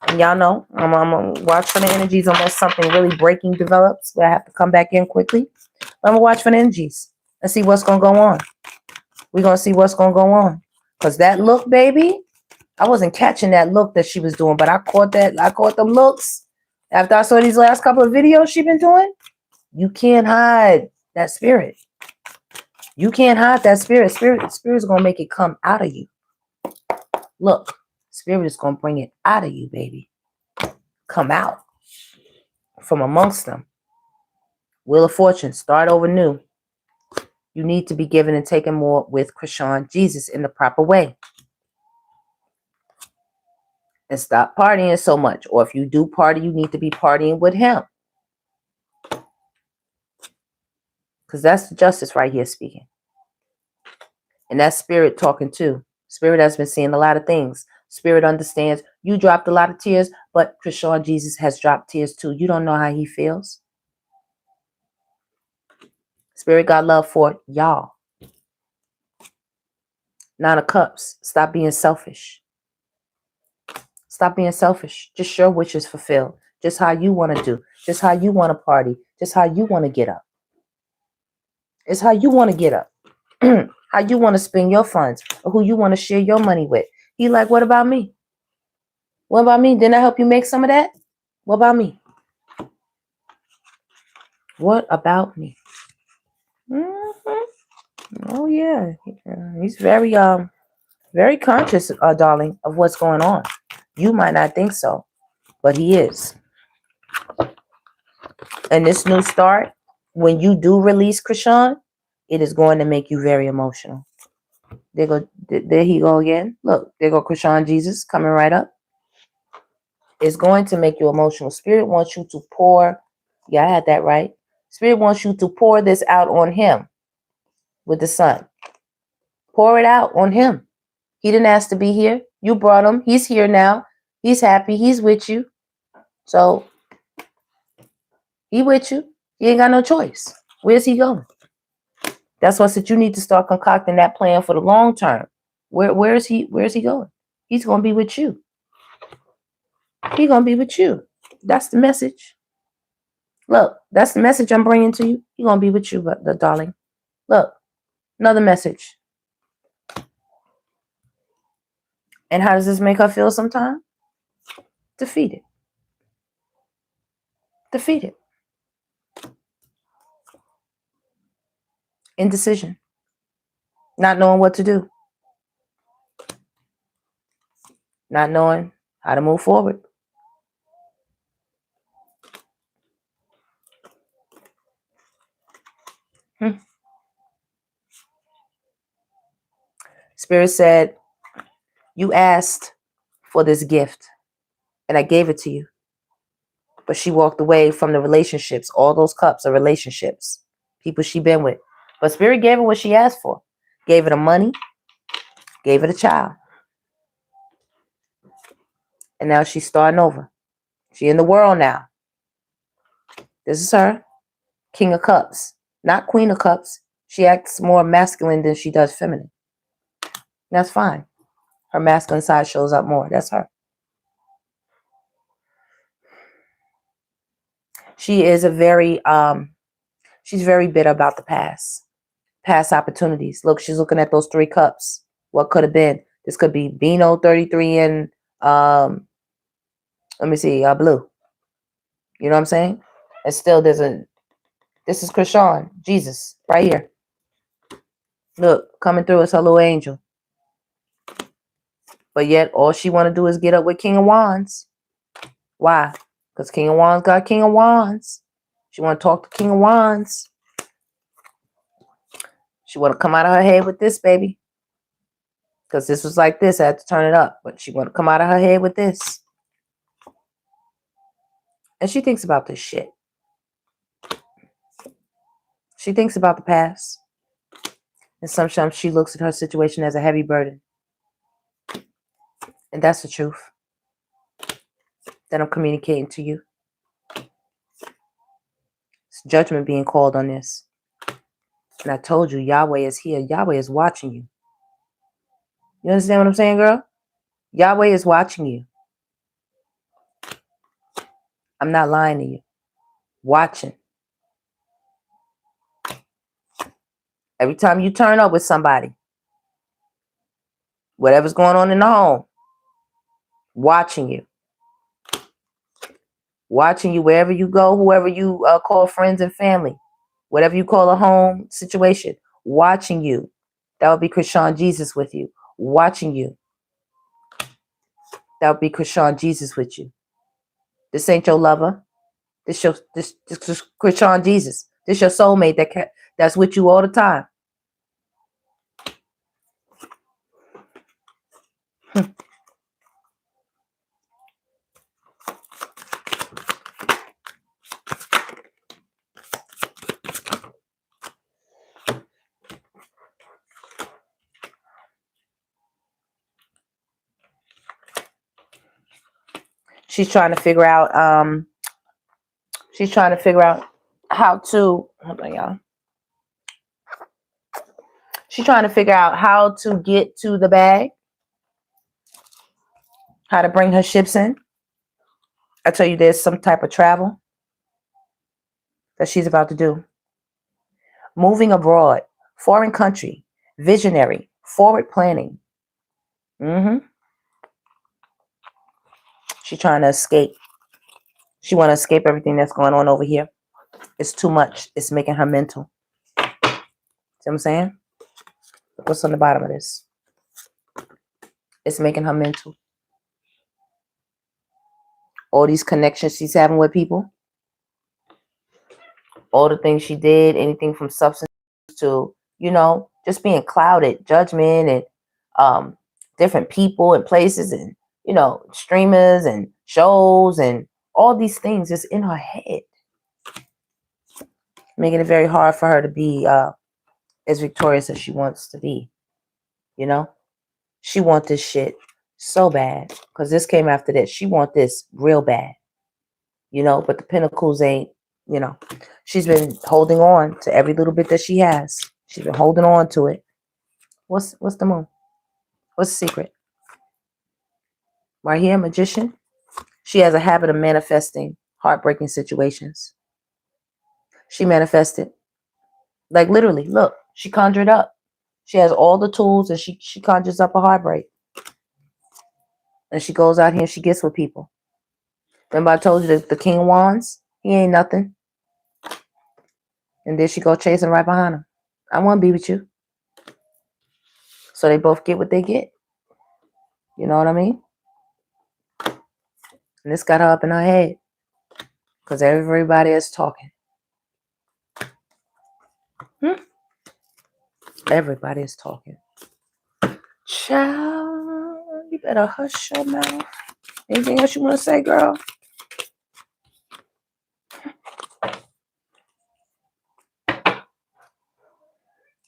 And y'all know, I'm going to watch for the energies unless something really breaking develops. Where I have to come back in quickly. I'm going to watch for the energies. And see what's going to go on. We're going to see what's going to go on. Because that look, baby, I wasn't catching that look that she was doing. But I caught that. I caught them looks. After I saw these last couple of videos she been doing. You can't hide that spirit. You can't hide that spirit. Spirit is going to make it come out of you. Look. Spirit is going to bring it out of you, baby. Come out from amongst them. Wheel of Fortune. Start over new. You need to be given and taken more with CHRISEAN, Jesus, in the proper way. And stop partying so much. Or if you do party, you need to be partying with him. Because that's the justice right here speaking. And that's spirit talking too. Spirit has been seeing a lot of things. Spirit understands you dropped a lot of tears, but CHRISEAN Jesus has dropped tears too. You don't know how he feels. Spirit got love for y'all. Nine of Cups. Stop being selfish. Stop being selfish. Just your wishes fulfilled. Just how you want to do. Just how you want to party. Just how you want to get up. It's how you want to get up. How you want to spend your funds. Or who you want to share your money with. He like, what about me? What about me? Didn't I help you make some of that? What about me? What about me? Oh yeah. He's very very conscious, darling, of what's going on. You might not think so, but he is. And this new start, when you do release CHRISEAN, it is going to make you very emotional. There he go again. Look, there go CHRISEAN Jesus coming right up. It's going to make you emotional. Spirit wants you to pour. Yeah, I had that right. Spirit wants you to pour this out on him with the sun. Pour it out on him. He didn't ask to be here. You brought him. He's here now. He's happy. He's with you. So, he with you. He ain't got no choice. Where's he going? That's why I said you need to start concocting that plan for the long term. Where is he going? He's going to be with you. He's going to be with you. That's the message. Look, that's the message I'm bringing to you. He's going to be with you, darling. Look, another message. And how does this make her feel sometimes? Defeated. Defeated. Indecision. Not knowing what to do. Not knowing how to move forward. Spirit said, you asked for this gift and I gave it to you. But she walked away from the relationships. All those cups are relationships. People she been with. But Spirit gave her what she asked for. Gave her the money. Gave her the child. And now she's starting over. She in the world now. This is her. King of Cups. Not Queen of Cups. She acts more masculine than she does feminine. That's fine. Her masculine side shows up more. That's her. She is a very, she's very bitter about the past. Past opportunities. Look, she's looking at those 3 cups. What could have been? This could be Beano 33 and, let me see, blue. You know what I'm saying? And still there's a This is CHRISEAN, Jesus, right here. Look, coming through as her little angel. But yet, all she want to do is get up with King of Wands. Why? Because King of Wands got King of Wands. She want to talk to King of Wands. She want to come out of her head with this, baby. Because this was like this. I had to turn it up. But she want to come out of her head with this. And she thinks about this shit. She thinks about the past. And sometimes she looks at her situation as a heavy burden. And that's the truth that I'm communicating to you. It's judgment being called on this. And I told you, Yahweh is here. Yahweh is watching you. You understand what I'm saying, girl? Yahweh is watching you. I'm not lying to you. Watching. Every time you turn up with somebody, whatever's going on in the home, watching you. Watching you wherever you go, whoever you call friends and family, whatever you call a home situation, watching you. That would be CHRISEAN Jesus with you. Watching you. That would be CHRISEAN Jesus with you. This ain't your lover. This CHRISEAN Jesus. This your soulmate that's with you all the time. She's trying to figure out how to, hold on, y'all. She's trying to figure out how to get to the bag, how to bring her ships in. I tell you, there's some type of travel that she's about to do. Moving abroad, foreign country, visionary, forward planning. She's trying to escape. She want to escape everything that's going on over here. It's too much. It's making her mental. See what I'm saying? Look what's on the bottom of this. It's making her mental. All these connections she's having with people. All the things she did. Anything from substance to, you know, just being clouded. Judgment and different people and places and, you know, streamers and shows and all these things is in her head. Making it very hard for her to be as victorious as she wants to be. You know? She wants this shit so bad. Because this came after this. She wants this real bad. You know? But the Pentacles ain't, you know. She's been holding on to every little bit that she has. She's been holding on to it. What's the moon? What's the secret? Right here, Magician. She has a habit of manifesting heartbreaking situations. She manifested. Like literally, look, she conjured up. She has all the tools and she conjures up a heartbreak. And she goes out here and she gets with people. Remember I told you that the King of Wands, he ain't nothing. And then she go chasing right behind him. I want to be with you. So they both get what they get. You know what I mean? And this got her up in her head. Because everybody is talking. Everybody is talking. Child, you better hush your mouth. Anything else you want to say, girl?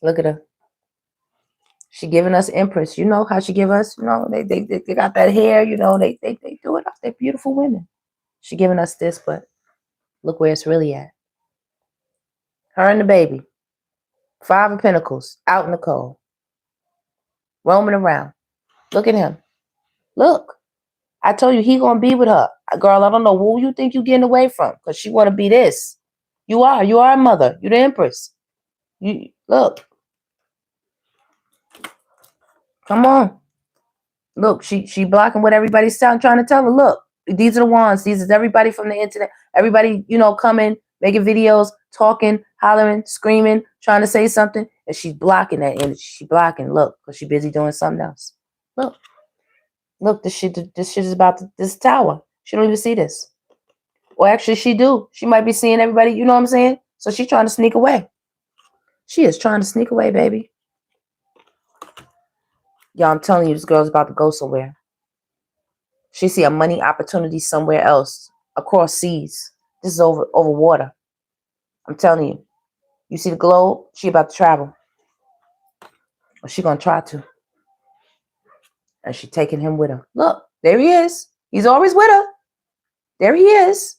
Look at her. She giving us Empress. You know how she give us, you know, they got that hair, you know, they do it off. They're beautiful women. She giving us this, but look where it's really at. Her and the baby. 5 of Pentacles. Out in the cold. Roaming around. Look at him. Look. I told you he gonna be with her. Girl, I don't know who you think you getting away from. Because she want to be this. You are a mother. You're the Empress. You look. Come on. Look, she blocking what everybody's trying to tell her. Look, these are the ones. These is everybody from the internet. Everybody, you know, coming, making videos, talking, hollering, screaming, trying to say something, and she's blocking that energy. She's blocking. Look, because she's busy doing something else. Look, this shit is about this tower. She don't even see this. Or actually, she do. She might be seeing everybody. You know what I'm saying? So she's trying to sneak away. She is trying to sneak away, baby. Y'all, I'm telling you, this girl's about to go somewhere. She see a money opportunity somewhere else, across seas. This is over water. I'm telling you. You see the globe? She about to travel. Or she gonna try to. And she taking him with her. Look, there he is. He's always with her. There he is.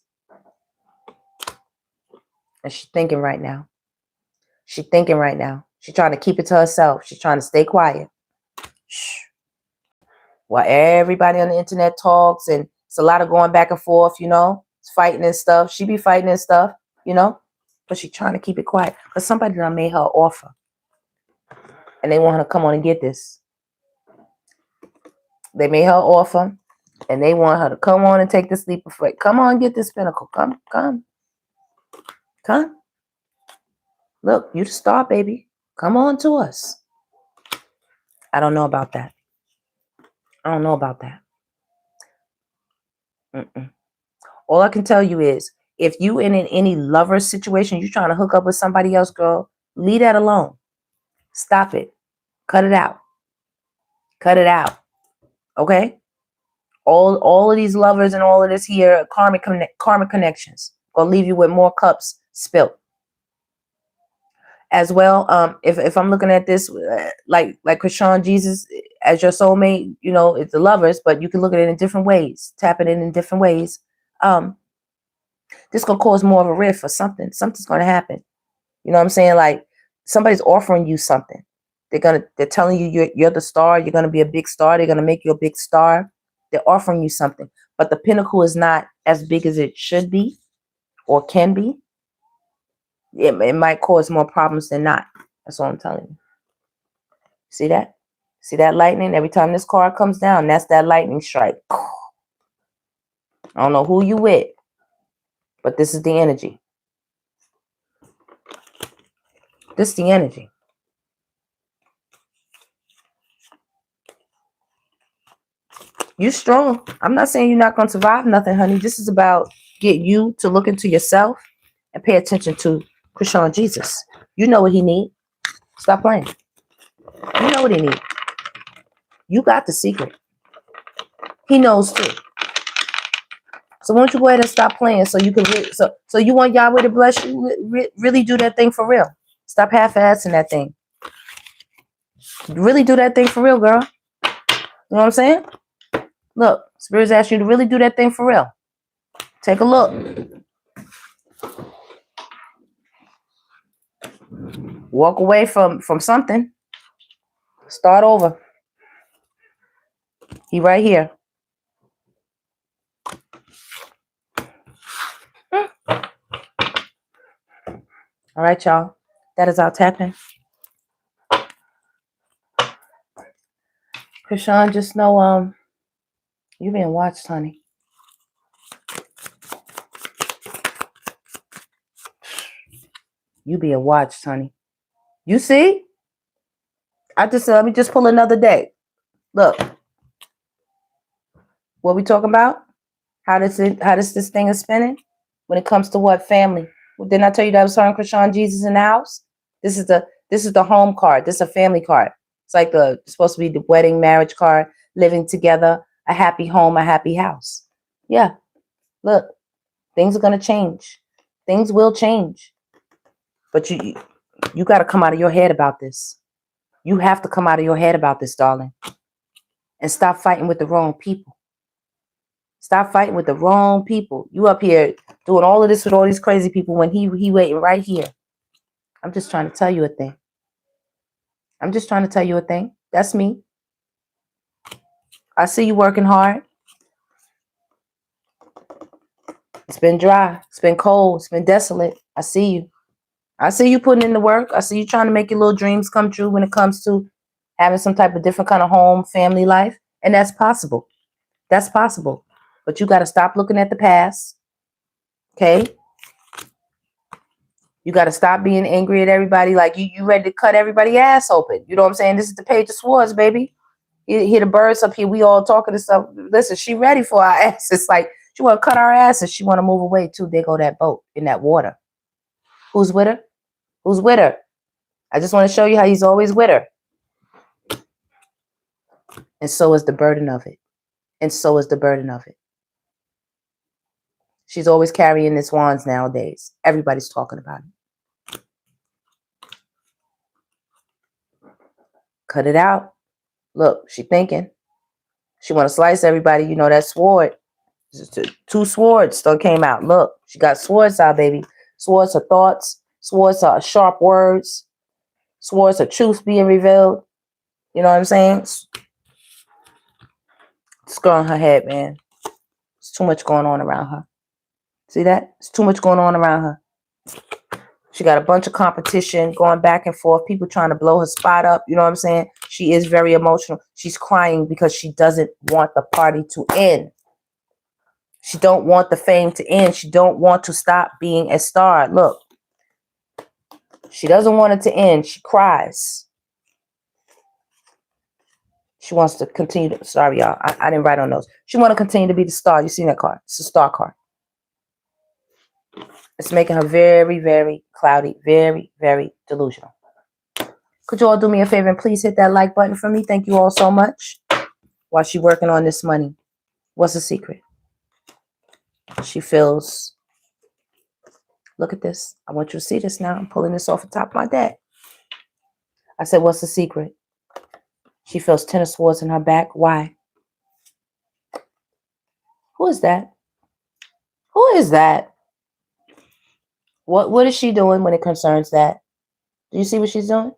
And she's thinking right now. She's thinking right now. She's trying to keep it to herself. She's trying to stay quiet. Shh. While everybody on the internet talks, and it's a lot of going back and forth, you know, it's fighting and stuff. She be fighting and stuff, you know, but she's trying to keep it quiet because somebody done made her an offer, and they want her to come on and get this. They made her an offer, and they want her to come on and take this leap of faith. Come on, get this pinnacle. Come. Look, you the star, baby. Come on to us. I don't know about that. All I can tell you is, if you in any lover situation, you're trying to hook up with somebody else, girl, leave that alone. Stop it. Cut it out. Okay? All of these lovers and all of this here, karmic connections, gonna leave you with more cups spilt. As well, if I'm looking at this like CHRISEAN Jesus as your soulmate, you know, it's the lovers, but you can look at it in different ways, tap it in different ways. This gonna cause more of a rift or something. Something's gonna happen. You know what I'm saying? Like, somebody's offering you something. They're telling you you're the star. You're gonna be a big star. They're gonna make you a big star. They're offering you something, but the pinnacle is not as big as it should be or can be. It might cause more problems than not. That's all I'm telling you. See that? See that lightning? Every time this card comes down, that's that lightning strike. I don't know who you with, but this is the energy. This is the energy. You strong. I'm not saying you're not going to survive nothing, honey. This is about get you to look into yourself and pay attention to CHRISEAN Jesus. You know what he need. Stop playing. You know what he need. You got the secret. He knows too. So why don't you go ahead and stop playing so you can so you want Yahweh to bless you? Really do that thing for real. Stop half-assing that thing. Really do that thing for real, girl. You know what I'm saying? Look, Spirit's asking you to really do that thing for real. Take a look. Walk away from something. Start over. He right here. All right, y'all. That is our tapping. CHRISEAN, just know you being watched, honey. You being watched, honey. You see? Let me just pull another deck. Look. What we talking about? How does this thing is spinning? When it comes to what? Family. Well, didn't I tell you that I was starting CHRISEAN Jesus in the house? This is the home card. This is a family card. It's like it's supposed to be the wedding, marriage card, living together, a happy home, a happy house. Yeah. Look, things are gonna change. Things will change. But you gotta come out of your head about this. You have to come out of your head about this, darling. And stop fighting with the wrong people. Stop fighting with the wrong people. You up here doing all of this with all these crazy people when he waiting right here. I'm just trying to tell you a thing. That's me. I see you working hard. It's been dry. It's been cold. It's been desolate. I see you. I see you putting in the work. I see you trying to make your little dreams come true when it comes to having some type of different kind of home, family life. And that's possible. That's possible. But you got to stop looking at the past. Okay? You got to stop being angry at everybody. Like you ready to cut everybody's ass open. You know what I'm saying? This is the Page of Swords, baby. You hear the birds up here. We all talking and stuff. Listen, she ready for our asses. Like she want to cut our asses. She want to move away too. There go that boat in that water. Who's with her? Who's with her? I just want to show you how he's always with her. And so is the burden of it. And so is the burden of it. She's always carrying this wands nowadays. Everybody's talking about it. Cut it out. Look, she thinking. She want to slice everybody. You know that sword. Two swords done came out. Look, she got swords out, baby. Swords are thoughts. Swords are sharp words. Swords are truth being revealed. You know what I'm saying? It's girl in her head, man. It's too much going on around her. See that? It's too much going on around her. She got a bunch of competition going back and forth. People trying to blow her spot up. You know what I'm saying? She is very emotional. She's crying because she doesn't want the party to end. She don't want the fame to end. She don't want to stop being a star. Look. She doesn't want it to end. She cries. She wants to continue to... Sorry, y'all. I didn't write on those. She want to continue to be the star. You see that card? It's a star card. It's making her very, very cloudy. Very, very delusional. Could you all do me a favor and please hit that like button for me? Thank you all so much. While she's working on this money. What's the secret? She feels... Look at this. I want you to see this now. I'm pulling this off the top of my deck. I said, what's the secret? She feels 10 of swords in her back. Why? Who is that? Who is that? What is she doing when it concerns that? Do you see what she's doing?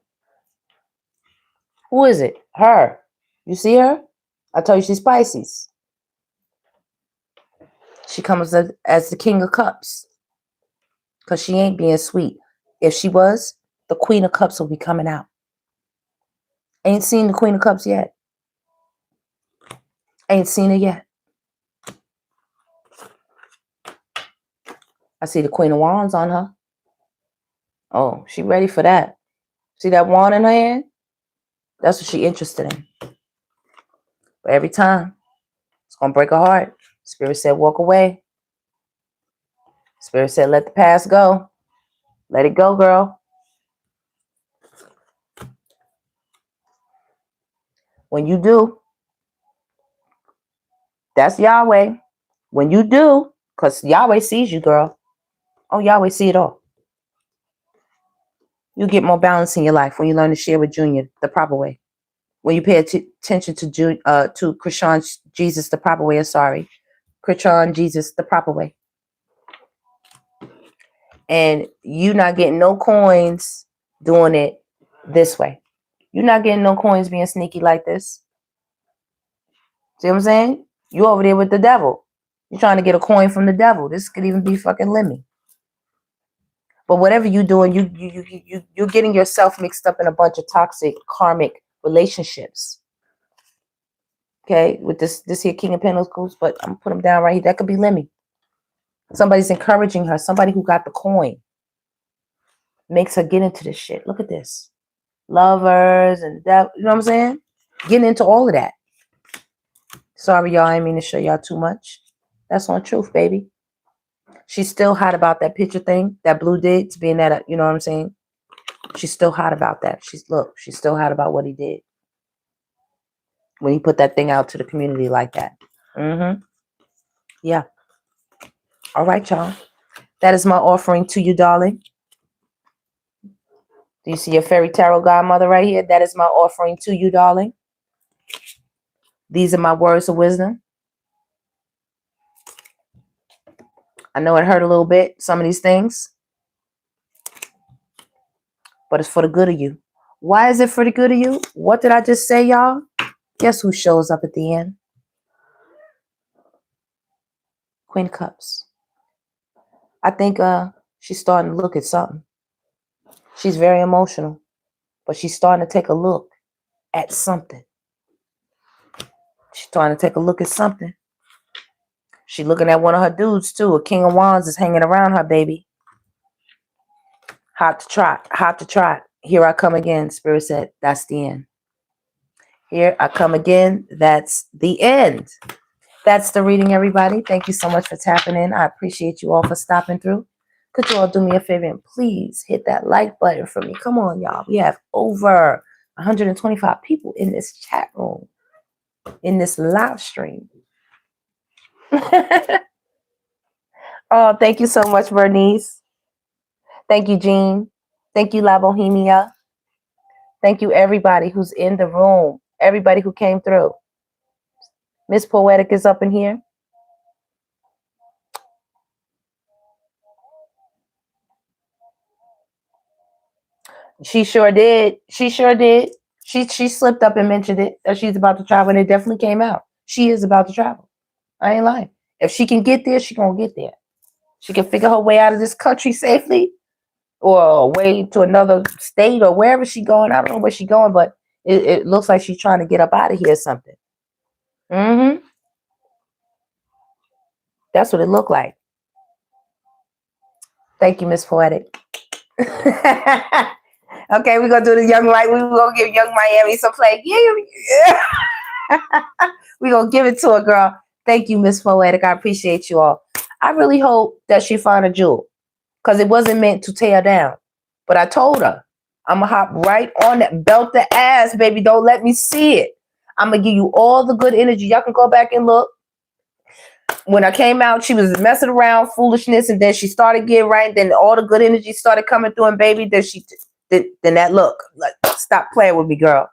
Who is it? Her. You see her? I told you she's Pisces. She comes as the King of Cups. Because she ain't being sweet. If she was, the Queen of Cups will be coming out. Ain't seen the Queen of Cups yet. Ain't seen it yet. I see the Queen of Wands on her. Oh, she ready for that. See that wand in her hand? That's what she interested in. But every time, it's going to break her heart. Spirit said, walk away. Spirit said, let the past go. Let it go, girl. When you do, that's Yahweh. When you do, because Yahweh sees you, girl. Oh, Yahweh see it all. You get more balance in your life when you learn to share with Junior the proper way. When you pay attention to CHRISEAN Jesus the proper way. CHRISEAN Jesus the proper way. And you not getting no coins doing it this way. You're not getting no coins being sneaky like this. See what I'm saying? You over there with the devil. You're trying to get a coin from the devil. This could even be fucking Lemmy. But whatever you're doing, you're getting yourself mixed up in a bunch of toxic karmic relationships. Okay, with this here King of Pentacles, but I'm put him down right here. That could be Lemmy. Somebody's encouraging her. Somebody who got the coin makes her get into this shit. Look at this. Lovers and that, you know what I'm saying? Getting into all of that. Sorry, y'all. I didn't mean to show y'all too much. That's on truth, baby. She's still hot about that picture thing that Blue did to being that, you know what I'm saying? She's still hot about that. She's still hot about what he did when he put that thing out to the community like that. Yeah. All right, y'all. That is my offering to you, darling. Do you see your fairy tarot godmother right here? That is my offering to you, darling. These are my words of wisdom. I know it hurt a little bit, some of these things. But it's for the good of you. Why is it for the good of you? What did I just say, y'all? Guess who shows up at the end? Queen of Cups. I think she's starting to look at something. She's very emotional. But she's starting to take a look at something. She's starting to take a look at something. She's looking at one of her dudes, too. A King of Wands is hanging around her, baby. Hot to trot, hot to trot. Here I come again. Spirit said, that's the end. Here I come again. That's the end. That's the reading, everybody. Thank you so much for tapping in. I appreciate you all for stopping through. Could you all do me a favor and please hit that like button for me? Come on, y'all. We have over 125 people in this chat room, in this live stream. Oh, thank you so much, Bernice. Thank you, Jean. Thank you, La Bohemia. Thank you, everybody who's in the room. Everybody who came through. Miss Poetic is up in here. She sure did. She sure did. She slipped up and mentioned it that she's about to travel, and it definitely came out. She is about to travel. I ain't lying. If she can get there, she gonna get there. She can figure her way out of this country safely, or way to another state, or wherever she going. I don't know where she going, but it looks like she's trying to get up out of here or something. That's what it looked like. Thank you, Miss Poetic. Okay, we're gonna do the young light. We're gonna give Young Miami some play. Yeah. We're gonna give it to her, girl. Thank you, Miss Poetic. I appreciate you all. I really hope that she find a jewel, because it wasn't meant to tear down. But I told her, I'm gonna hop right on that, belt the ass, baby. Don't let me see it. I'm gonna give you all the good energy. Y'all can go back and look. When I came out, she was messing around, foolishness, and then she started getting right. Then all the good energy started coming through, and baby, then that look, like, stop playing with me, girl.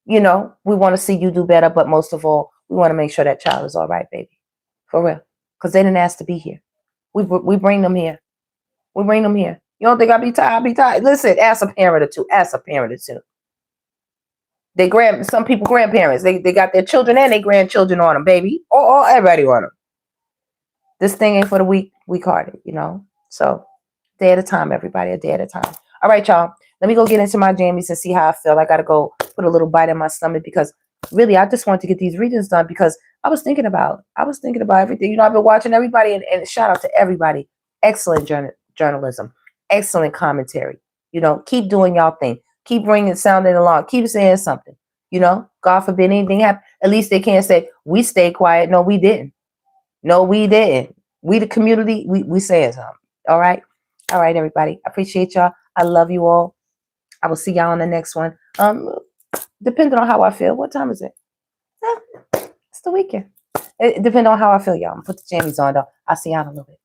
You know, we want to see you do better, but most of all, we want to make sure that child is all right, baby. For real. Because they didn't ask to be here. We bring them here. We bring them here. You don't think I'll be tired? I'll be tired. Listen, ask a parent or two. Ask a parent or two. Some people grandparents. They got their children and their grandchildren on them, baby. Or everybody on them. This thing ain't for the weak-hearted, you know? So, day at a time, everybody. A day at a time. All right, y'all. Let me go get into my jammies and see how I feel. I got to go put a little bite in my stomach, because really, I just wanted to get these readings done, because I was thinking about everything. You know, I've been watching everybody, and shout out to everybody. Excellent journalism. Excellent commentary. You know, keep doing y'all thing. Keep sounding along. Keep saying something. You know, God forbid anything happen. At least they can't say, we stayed quiet. No, we didn't. No, we didn't. We, the community, we saying something. All right? All right, everybody. I appreciate y'all. I love you all. I will see y'all on the next one. Depending on how I feel. What time is it? It's the weekend. It depends on how I feel, y'all. I'm going to put the jammies on, though. I'll see y'all in a little bit.